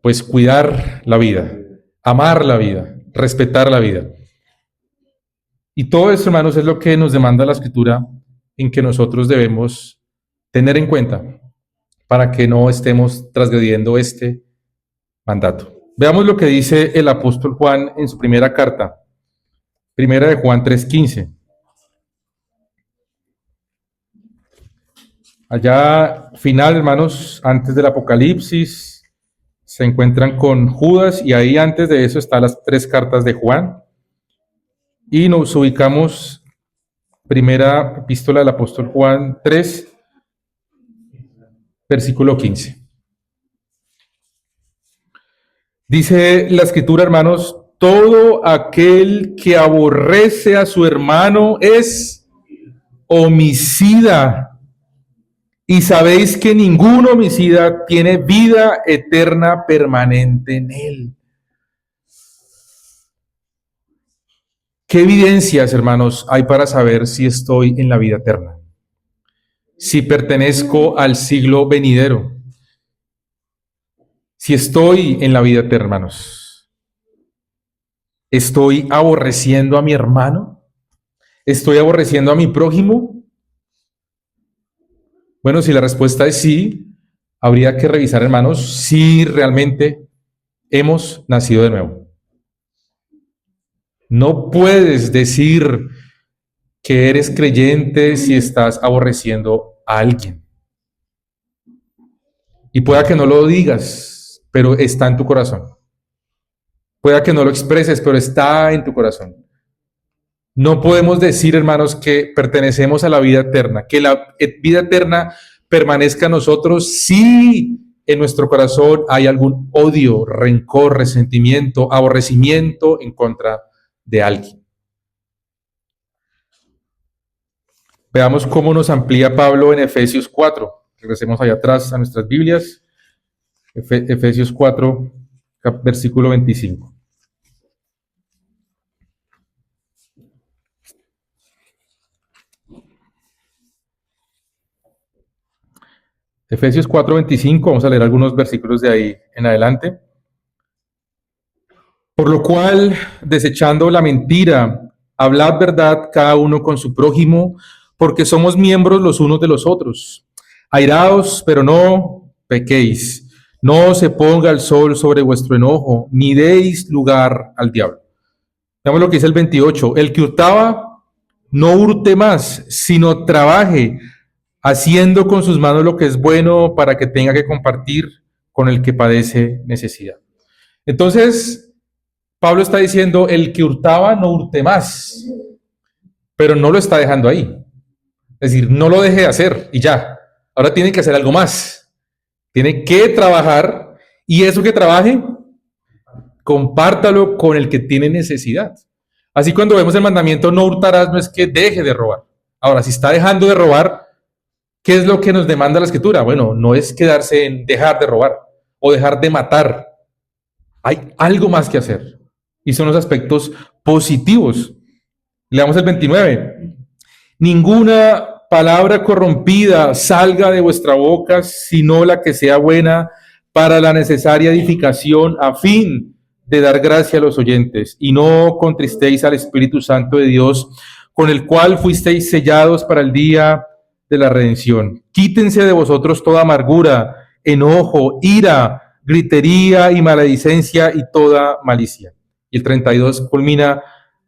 Pues cuidar la vida, amar la vida, respetar la vida. Y todo esto, hermanos, es lo que nos demanda la Escritura, en que nosotros debemos tener en cuenta para que no estemos transgrediendo este mandato. Veamos lo que dice el apóstol Juan en su primera carta, primera de Juan 3:15. Allá, final, hermanos, antes del Apocalipsis, se encuentran con Judas, y ahí antes de eso están las 3 cartas de Juan. Y nos ubicamos, primera epístola del apóstol Juan 3, versículo 15. Dice la Escritura, hermanos: todo aquel que aborrece a su hermano es homicida. Y sabéis que ningún homicida tiene vida eterna permanente en él. ¿Qué evidencias, hermanos, hay para saber si estoy en la vida eterna? Si pertenezco al siglo venidero. Si estoy en la vida eterna, hermanos. ¿Estoy aborreciendo a mi hermano? ¿Estoy aborreciendo a mi prójimo? Bueno, si la respuesta es sí, habría que revisar, hermanos, si realmente hemos nacido de nuevo. No puedes decir que eres creyente si estás aborreciendo a alguien. Y pueda que no lo digas, pero está en tu corazón. Pueda que no lo expreses, pero está en tu corazón. No podemos decir, hermanos, que pertenecemos a la vida eterna, que la vida eterna permanezca en nosotros si en nuestro corazón hay algún odio, rencor, resentimiento, aborrecimiento en contra de alguien. Veamos cómo nos amplía Pablo en Efesios 4. Regresemos allá atrás a nuestras Biblias. Efesios 4, versículo 25. Efesios 4:25, vamos a leer algunos versículos de ahí en adelante. Por lo cual, desechando la mentira, hablad verdad cada uno con su prójimo, porque somos miembros los unos de los otros. Airaos, pero no pequéis. No se ponga el sol sobre vuestro enojo, ni deis lugar al diablo. Veamos lo que dice el 28. El que hurtaba, no hurte más, sino trabaje, haciendo con sus manos lo que es bueno para que tenga que compartir con el que padece necesidad. Entonces, Pablo está diciendo, el que hurtaba no hurte más, pero no lo está dejando ahí. Es decir, no lo deje de hacer y ya. Ahora tiene que hacer algo más. Tiene que trabajar y eso que trabaje, compártalo con el que tiene necesidad. Así cuando vemos el mandamiento no hurtarás, no es que deje de robar. Ahora, si está dejando de robar, ¿qué es lo que nos demanda la Escritura? Bueno, no es quedarse en dejar de robar o dejar de matar. Hay algo más que hacer. Y son los aspectos positivos. Leamos el 29. Ninguna palabra corrompida salga de vuestra boca, sino la que sea buena para la necesaria edificación, a fin de dar gracia a los oyentes. Y no contristéis al Espíritu Santo de Dios, con el cual fuisteis sellados para el día de la redención. Quítense de vosotros toda amargura, enojo, ira, gritería y maledicencia y toda malicia. Y el 32 culmina: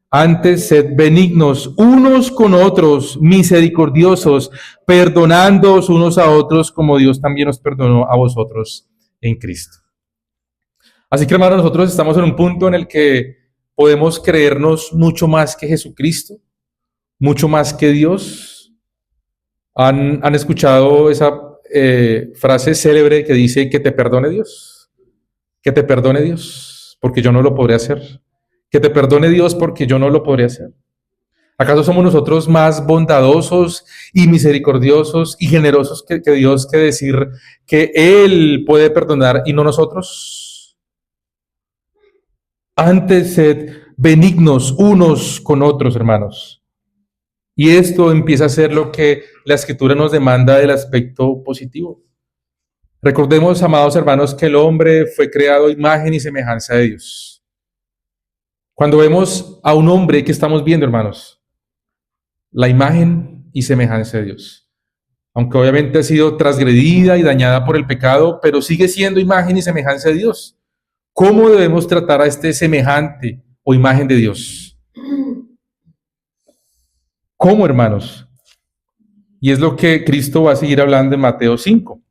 antes sed benignos unos con otros, misericordiosos, perdonándoos unos a otros como Dios también os perdonó a vosotros en Cristo. Así que, hermanos, nosotros estamos en un punto en el que podemos creernos mucho más que Jesucristo, mucho más que Dios. ¿Han escuchado esa frase célebre que dice que te perdone Dios? Que te perdone Dios, porque yo no lo podré hacer. Que te perdone Dios porque yo no lo podré hacer. ¿Acaso somos nosotros más bondadosos y misericordiosos y generosos que Dios, que decir que Él puede perdonar y no nosotros? Antes sed benignos unos con otros, hermanos. Y esto empieza a ser lo que la Escritura nos demanda del aspecto positivo. Recordemos, amados hermanos, que el hombre fue creado a imagen y semejanza de Dios. Cuando vemos a un hombre, ¿qué estamos viendo, hermanos? La imagen y semejanza de Dios. Aunque obviamente ha sido transgredida y dañada por el pecado, pero sigue siendo imagen y semejanza de Dios. ¿Cómo debemos tratar a este semejante o imagen de Dios? ¿Cómo, hermanos? Y es lo que Cristo va a seguir hablando en Mateo 5.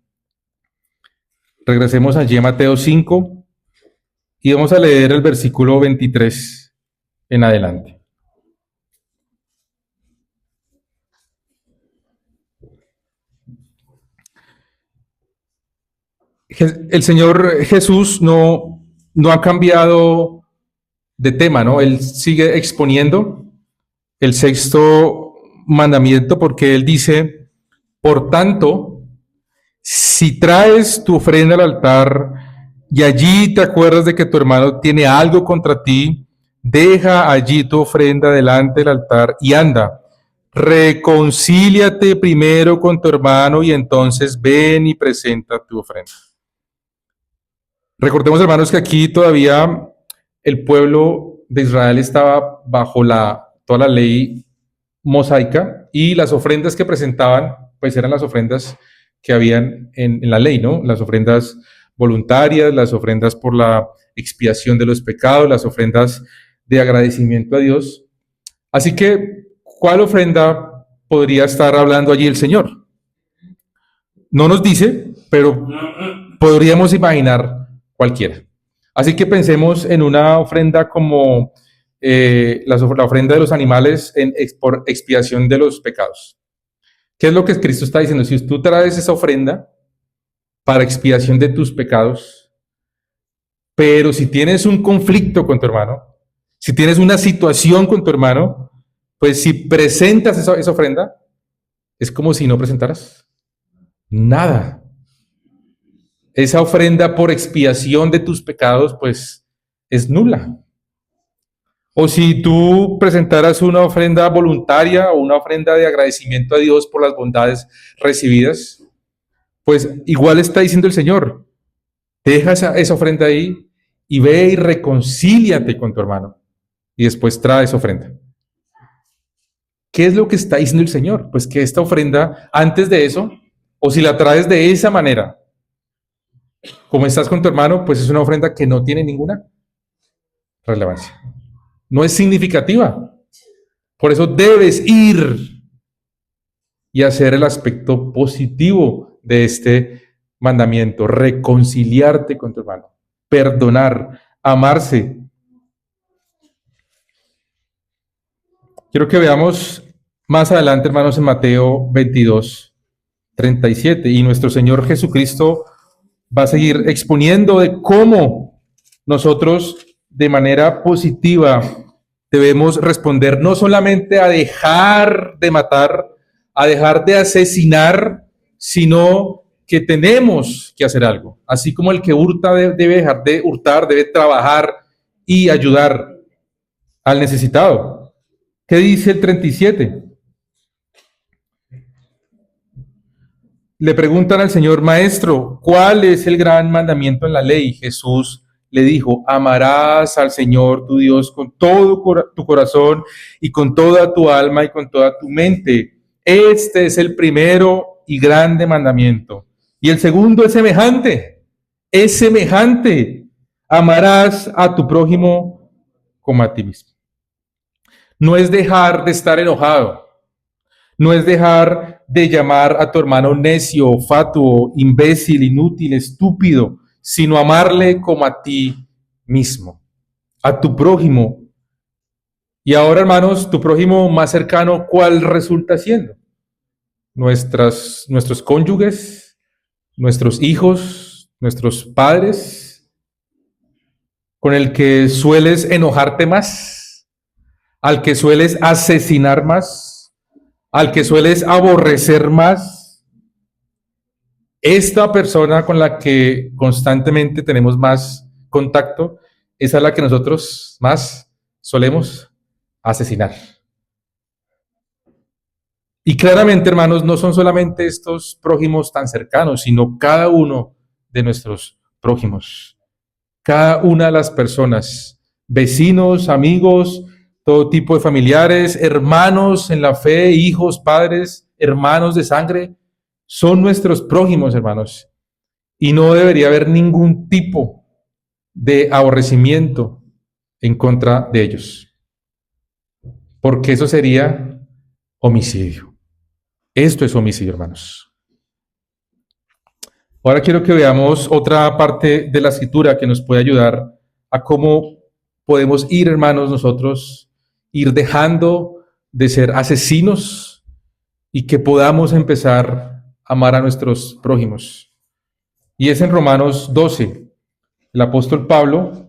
Regresemos allí a Mateo 5 y vamos a leer el versículo 23 en adelante. El Señor Jesús no ha cambiado de tema, ¿no? Él sigue exponiendo el sexto mandamiento porque Él dice, por tanto, si traes tu ofrenda al altar y allí te acuerdas de que tu hermano tiene algo contra ti, deja allí tu ofrenda delante del altar y anda. Reconcíliate primero con tu hermano y entonces ven y presenta tu ofrenda. Recordemos, hermanos, que aquí todavía el pueblo de Israel estaba bajo toda la ley mosaica y las ofrendas que presentaban, pues eran las ofrendas que habían en la ley, ¿no? Las ofrendas voluntarias, las ofrendas por la expiación de los pecados, las ofrendas de agradecimiento a Dios. Así que, ¿cuál ofrenda podría estar hablando allí el Señor? No nos dice, pero podríamos imaginar cualquiera. Así que pensemos en una ofrenda como la ofrenda de los animales por expiación de los pecados. ¿Qué es lo que Cristo está diciendo? Si tú traes esa ofrenda para expiación de tus pecados, pero si tienes un conflicto con tu hermano, si tienes una situación con tu hermano, pues si presentas esa ofrenda, es como si no presentaras nada. Esa ofrenda por expiación de tus pecados, pues es nula. O si tú presentaras una ofrenda voluntaria o una ofrenda de agradecimiento a Dios por las bondades recibidas, pues igual está diciendo el Señor, deja esa ofrenda ahí y ve y reconcíliate con tu hermano y después trae esa ofrenda. ¿Qué es lo que está diciendo el Señor? Pues que esta ofrenda, antes de eso, o si la traes de esa manera, como estás con tu hermano, pues es una ofrenda que no tiene ninguna relevancia. No es significativa. Por eso debes ir y hacer el aspecto positivo de este mandamiento: reconciliarte con tu hermano, perdonar, amarse. Quiero que veamos más adelante, hermanos, en Mateo 22, 37, y nuestro Señor Jesucristo va a seguir exponiendo de cómo nosotros de manera positiva debemos responder no solamente a dejar de matar, a dejar de asesinar, sino que tenemos que hacer algo. Así como el que hurta debe dejar de hurtar, debe trabajar y ayudar al necesitado. ¿Qué dice el 37? Le preguntan al Señor: Maestro, ¿cuál es el gran mandamiento en la ley? Jesús le dijo: amarás al Señor tu Dios con todo tu corazón y con toda tu alma y con toda tu mente. Este es el primero y grande mandamiento. Y el segundo es semejante. Es semejante. Amarás a tu prójimo como a ti mismo. No es dejar de estar enojado. No es dejar de llamar a tu hermano necio, fatuo, imbécil, inútil, estúpido, sino amarle como a ti mismo, a tu prójimo. Y ahora, hermanos, tu prójimo más cercano, ¿cuál resulta siendo? Nuestros cónyuges, nuestros hijos, nuestros padres, con el que sueles enojarte más, al que sueles asesinar más, al que sueles aborrecer más. Esta persona con la que constantemente tenemos más contacto es a la que nosotros más solemos asesinar. Y claramente, hermanos, no son solamente estos prójimos tan cercanos, sino cada uno de nuestros prójimos. Cada una de las personas, vecinos, amigos, todo tipo de familiares, hermanos en la fe, hijos, padres, hermanos de sangre, son nuestros prójimos, hermanos. Y no debería haber ningún tipo de aborrecimiento en contra de ellos, porque eso sería homicidio. Esto es homicidio, hermanos. Ahora quiero que veamos otra parte de la escritura que nos puede ayudar a cómo podemos ir, hermanos, nosotros, ir dejando de ser asesinos y que podamos empezar a amar a nuestros prójimos. Y es en Romanos 12. El apóstol Pablo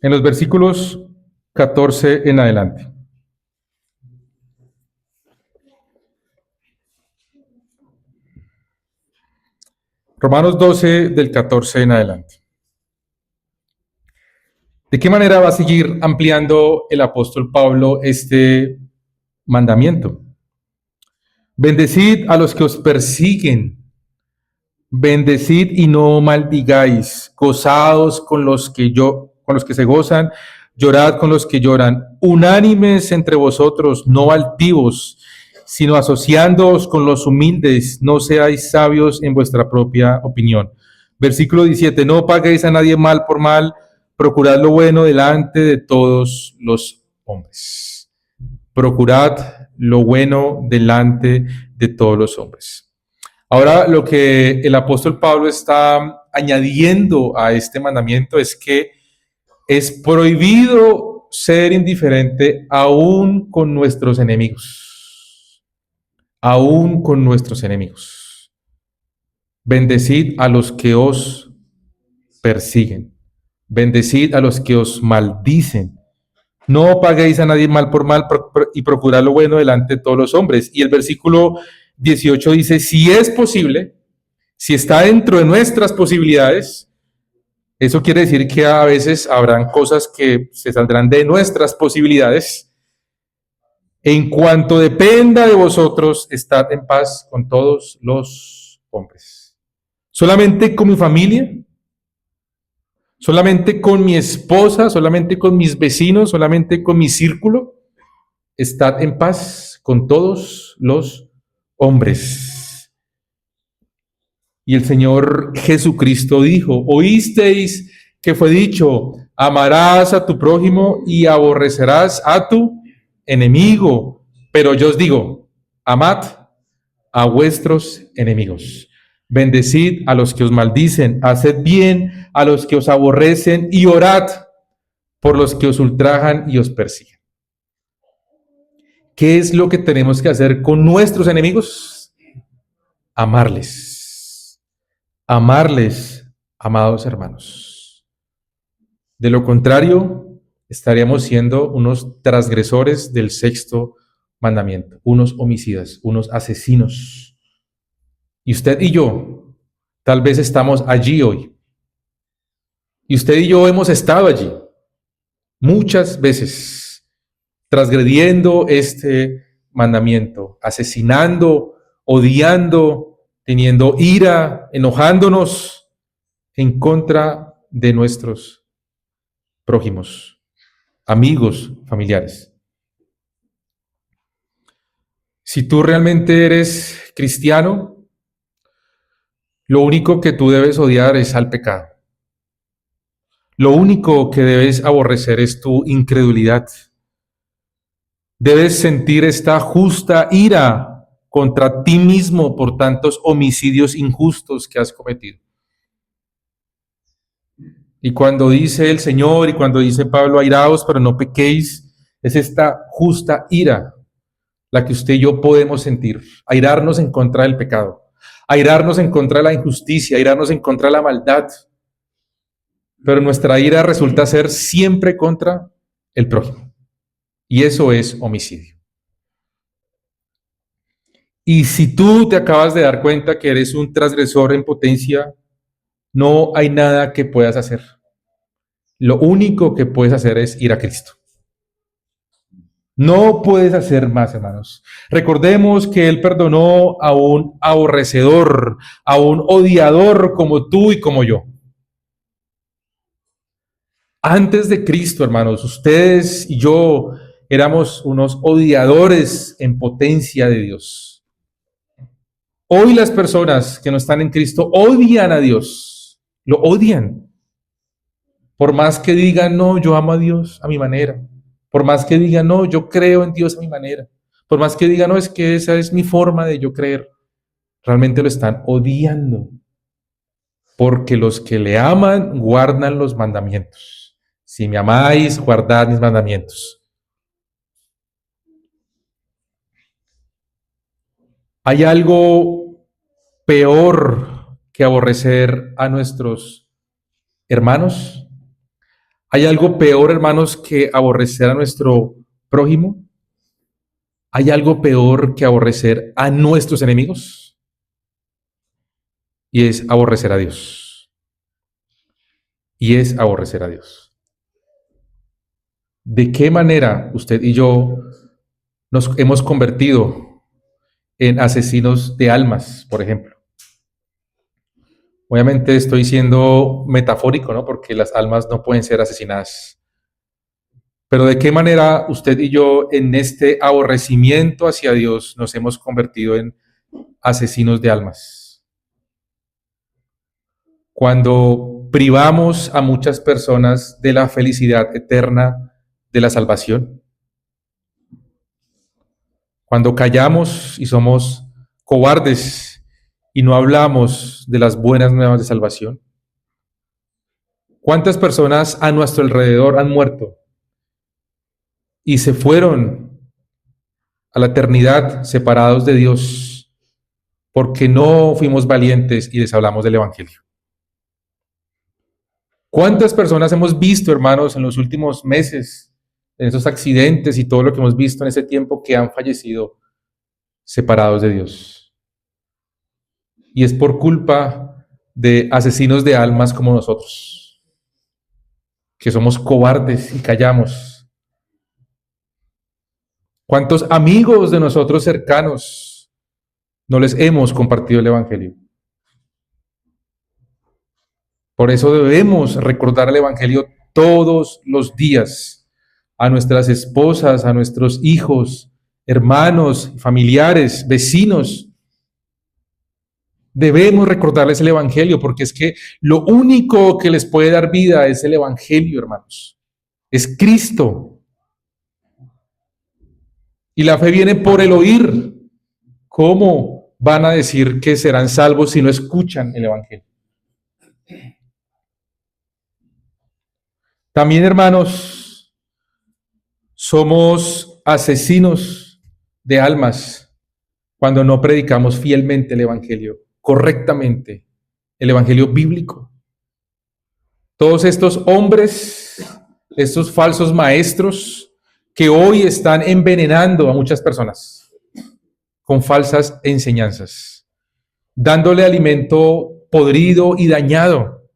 en los versículos 14 en adelante. Romanos 12 del 14 en adelante. ¿De qué manera va a seguir ampliando el apóstol Pablo este mandamiento? Bendecid a los que os persiguen, bendecid y no maldigáis, gozaos con los que se gozan, llorad con los que lloran, unánimes entre vosotros, no altivos, sino asociándoos con los humildes, no seáis sabios en vuestra propia opinión. Versículo 17, no paguéis a nadie mal por mal, procurad lo bueno delante de todos los hombres. Procurad lo bueno delante de todos los hombres. Ahora, lo que el apóstol Pablo está añadiendo a este mandamiento es que es prohibido ser indiferente aún con nuestros enemigos. Aún con nuestros enemigos. Bendecid a los que os persiguen. Bendecid a los que os maldicen. No paguéis a nadie mal por mal y procurad lo bueno delante de todos los hombres. Y el versículo 18 dice, si es posible, si está dentro de nuestras posibilidades, eso quiere decir que a veces habrán cosas que se saldrán de nuestras posibilidades. En cuanto dependa de vosotros, estad en paz con todos los hombres. Solamente con mi familia, solamente con mi esposa, solamente con mis vecinos, solamente con mi círculo, estad en paz con todos los hombres. Y el Señor Jesucristo dijo, oísteis que fue dicho, amarás a tu prójimo y aborrecerás a tu enemigo. Pero yo os digo, amad a vuestros enemigos. Bendecid a los que os maldicen, haced bien a los que os aborrecen y orad por los que os ultrajan y os persiguen. ¿Qué es lo que tenemos que hacer con nuestros enemigos? Amarles. Amarles, amados hermanos. De lo contrario, estaríamos siendo unos transgresores del sexto mandamiento, unos homicidas, unos asesinos. Y usted y yo, tal vez estamos allí hoy. Y usted y yo hemos estado allí muchas veces, transgrediendo este mandamiento, asesinando, odiando, teniendo ira, enojándonos en contra de nuestros prójimos, amigos, familiares. Si tú realmente eres cristiano, lo único que tú debes odiar es al pecado. Lo único que debes aborrecer es tu incredulidad. Debes sentir esta justa ira contra ti mismo por tantos homicidios injustos que has cometido. Y cuando dice el Señor y cuando dice Pablo, airaos, pero no pequéis, es esta justa ira la que usted y yo podemos sentir, airarnos en contra del pecado, airarnos en contra de la injusticia, airarnos en contra de la maldad. Pero nuestra ira resulta ser siempre contra el prójimo. Y eso es homicidio. Y si tú te acabas de dar cuenta que eres un transgresor en potencia, no hay nada que puedas hacer. Lo único que puedes hacer es ir a Cristo. No puedes hacer más, hermanos. Recordemos que Él perdonó a un aborrecedor, a un odiador como tú y como yo. Antes de Cristo, hermanos, ustedes y yo éramos unos odiadores en potencia de Dios. Hoy las personas que no están en Cristo odian a Dios, lo odian. Por más que digan, no, yo amo a Dios a mi manera. Por más que digan, no, yo creo en Dios a mi manera. Por más que digan, no, es que esa es mi forma de yo creer. Realmente lo están odiando. Porque los que le aman guardan los mandamientos. Si me amáis, guardad mis mandamientos. ¿Hay algo peor que aborrecer a nuestros hermanos? ¿Hay algo peor, hermanos, que aborrecer a nuestro prójimo? ¿Hay algo peor que aborrecer a nuestros enemigos? Y es aborrecer a Dios. Y es aborrecer a Dios. ¿De qué manera usted y yo nos hemos convertido en asesinos de almas, por ejemplo? Obviamente estoy siendo metafórico, ¿no? Porque las almas no pueden ser asesinadas. Pero ¿de qué manera usted y yo en este aborrecimiento hacia Dios nos hemos convertido en asesinos de almas? Cuando privamos a muchas personas de la felicidad eterna de la salvación. Cuando callamos y somos cobardes y no hablamos de las buenas nuevas de salvación. ¿Cuántas personas a nuestro alrededor han muerto y se fueron a la eternidad separados de Dios porque no fuimos valientes y les hablamos del Evangelio? ¿Cuántas personas hemos visto, hermanos, en los últimos meses, en esos accidentes y todo lo que hemos visto en ese tiempo, que han fallecido separados de Dios? Y es por culpa de asesinos de almas como nosotros, que somos cobardes y callamos. ¿Cuántos amigos de nosotros cercanos no les hemos compartido el Evangelio? Por eso debemos recordar el Evangelio todos los días a nuestras esposas, a nuestros hijos, hermanos, familiares, vecinos. Debemos recordarles el Evangelio, porque es que lo único que les puede dar vida es el Evangelio, hermanos. Es Cristo. Y la fe viene por el oír. ¿Cómo van a decir que serán salvos si no escuchan el Evangelio? También, hermanos, somos asesinos de almas cuando no predicamos fielmente el Evangelio, correctamente, el Evangelio bíblico. Todos estos hombres, estos falsos maestros que hoy están envenenando a muchas personas con falsas enseñanzas, dándole alimento podrido y dañado.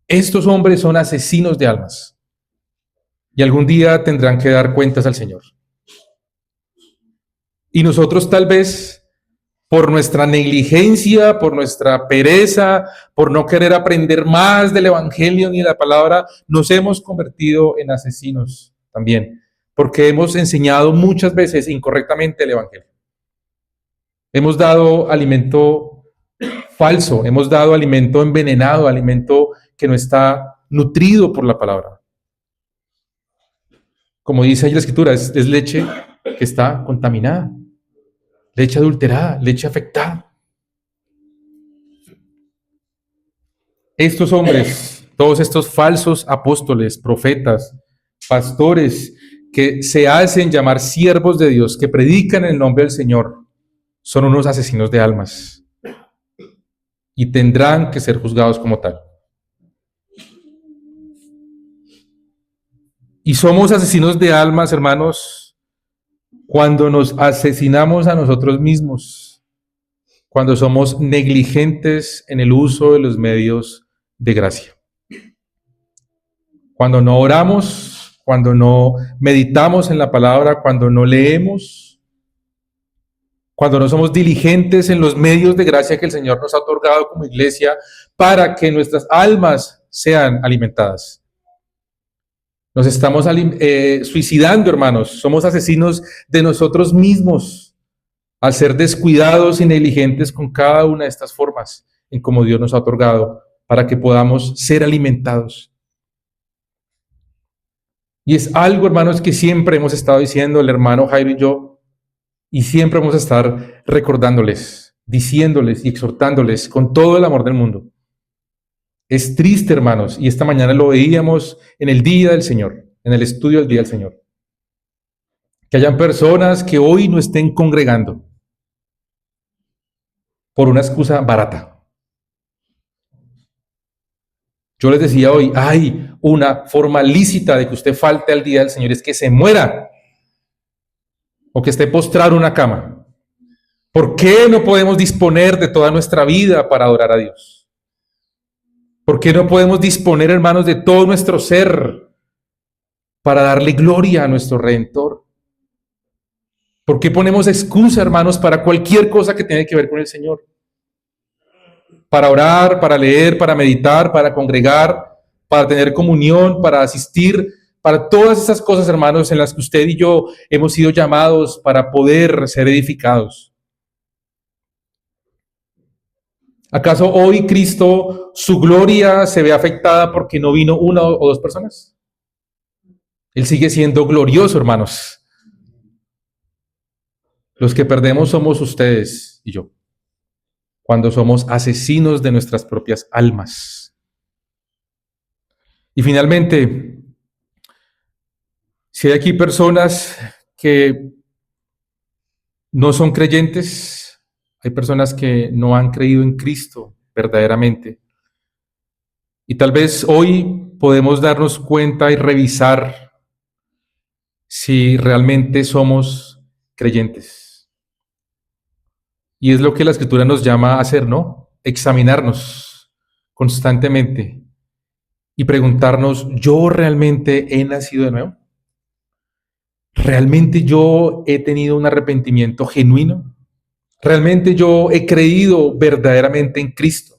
Estos hombres son asesinos de almas y algún día tendrán que dar cuentas al Señor. Y nosotros tal vez, por nuestra negligencia, por nuestra pereza, por no querer aprender más del Evangelio ni de la palabra, nos hemos convertido en asesinos también, porque hemos enseñado muchas veces incorrectamente el Evangelio. Hemos dado alimento falso, hemos dado alimento envenenado, alimento que no está nutrido por la palabra. Como dice ahí la Escritura, es leche que está contaminada, leche adulterada, leche afectada. Estos hombres, todos estos falsos apóstoles, profetas, pastores, que se hacen llamar siervos de Dios, que predican el nombre del Señor, son unos asesinos de almas y tendrán que ser juzgados como tal. Y somos asesinos de almas, hermanos, cuando nos asesinamos a nosotros mismos, cuando somos negligentes en el uso de los medios de gracia. Cuando no oramos, cuando no meditamos en la palabra, cuando no leemos, cuando no somos diligentes en los medios de gracia que el Señor nos ha otorgado como iglesia para que nuestras almas sean alimentadas. Nos estamos suicidando, hermanos. Somos asesinos de nosotros mismos al ser descuidados y negligentes con cada una de estas formas en como Dios nos ha otorgado para que podamos ser alimentados. Y es algo, hermanos, que siempre hemos estado diciendo el hermano Jairo y yo, y siempre vamos a estar recordándoles, diciéndoles y exhortándoles con todo el amor del mundo. Es triste, hermanos, y esta mañana lo veíamos en el Día del Señor, en el estudio del Día del Señor, que hayan personas que hoy no estén congregando por una excusa barata. Yo les decía hoy, hay una forma lícita de que usted falte al Día del Señor, es que se muera o que esté postrado en una cama. ¿Por qué no podemos disponer de toda nuestra vida para adorar a Dios? ¿Por qué no podemos disponer, hermanos, de todo nuestro ser para darle gloria a nuestro Redentor? ¿Por qué ponemos excusa, hermanos, para cualquier cosa que tenga que ver con el Señor? Para orar, para leer, para meditar, para congregar, para tener comunión, para asistir, para todas esas cosas, hermanos, en las que usted y yo hemos sido llamados para poder ser edificados. ¿Acaso hoy Cristo, su gloria se ve afectada porque no vino una o dos personas? Él sigue siendo glorioso, hermanos. Los que perdemos somos ustedes y yo, cuando somos asesinos de nuestras propias almas. Y finalmente, si hay aquí personas que no son creyentes, hay personas que no han creído en Cristo verdaderamente. Y tal vez hoy podemos darnos cuenta y revisar si realmente somos creyentes. Y es lo que la Escritura nos llama a hacer, ¿no? Examinarnos constantemente y preguntarnos, ¿yo realmente he nacido de nuevo? ¿Realmente yo he tenido un arrepentimiento genuino? ¿Realmente yo he creído verdaderamente en Cristo?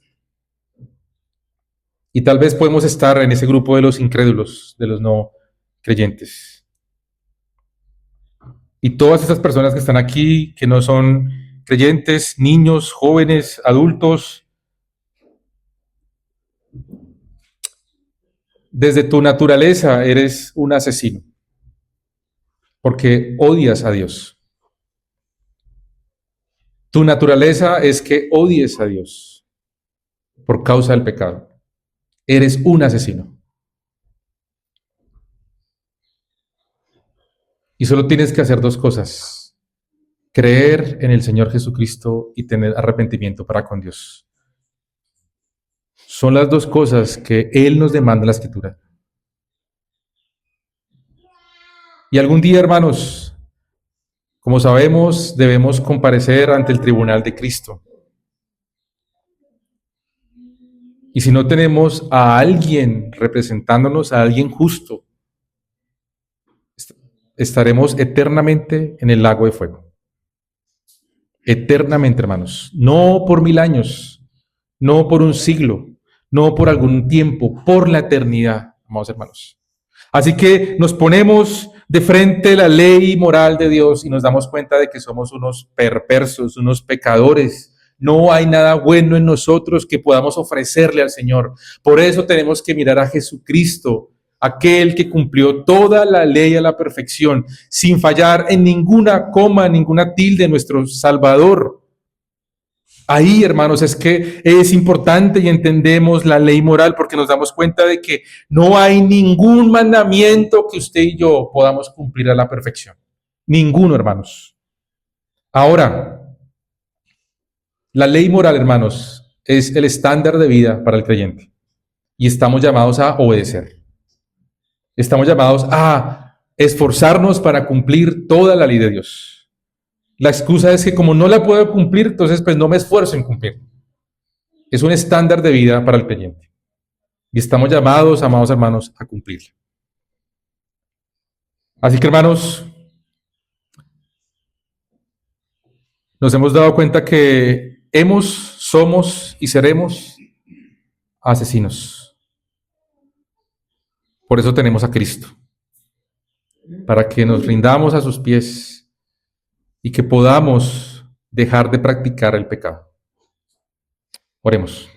Y tal vez podemos estar en ese grupo de los incrédulos, de los no creyentes. Y todas esas personas que están aquí, que creyentes, niños, jóvenes, adultos, desde tu naturaleza eres un asesino, porque odias a Dios. Tu naturaleza es que odies a Dios por causa del pecado. Eres un asesino. Y solo tienes que hacer dos cosas: creer en el Señor Jesucristo y tener arrepentimiento para con Dios. Son las dos cosas que Él nos demanda en la Escritura. Y algún día, hermanos, como sabemos, debemos comparecer ante el tribunal de Cristo. Y si no tenemos a alguien representándonos, a alguien justo, estaremos eternamente en el lago de fuego. Eternamente, hermanos. No por 1000 años, no por un siglo, no por algún tiempo, por la eternidad, amados hermanos. Así que nos ponemos de frente la ley moral de Dios y nos damos cuenta de que somos unos perversos, unos pecadores. No hay nada bueno en nosotros que podamos ofrecerle al Señor. Por eso tenemos que mirar a Jesucristo, aquel que cumplió toda la ley a la perfección, sin fallar en ninguna coma, ninguna tilde, nuestro Salvador. Ahí, hermanos, es que es importante y entendemos la ley moral porque nos damos cuenta de que no hay ningún mandamiento que usted y yo podamos cumplir a la perfección. Ninguno, hermanos. Ahora, la ley moral, hermanos, es el estándar de vida para el creyente y estamos llamados a obedecer. Estamos llamados a esforzarnos para cumplir toda la ley de Dios. La excusa es que como no la puedo cumplir, entonces pues no me esfuerzo en cumplir. Es un estándar de vida para el creyente. Y estamos llamados, amados hermanos, a cumplirla. Así que, hermanos, nos hemos dado cuenta que somos y seremos asesinos. Por eso tenemos a Cristo, para que nos rindamos a sus pies y que podamos dejar de practicar el pecado. Oremos.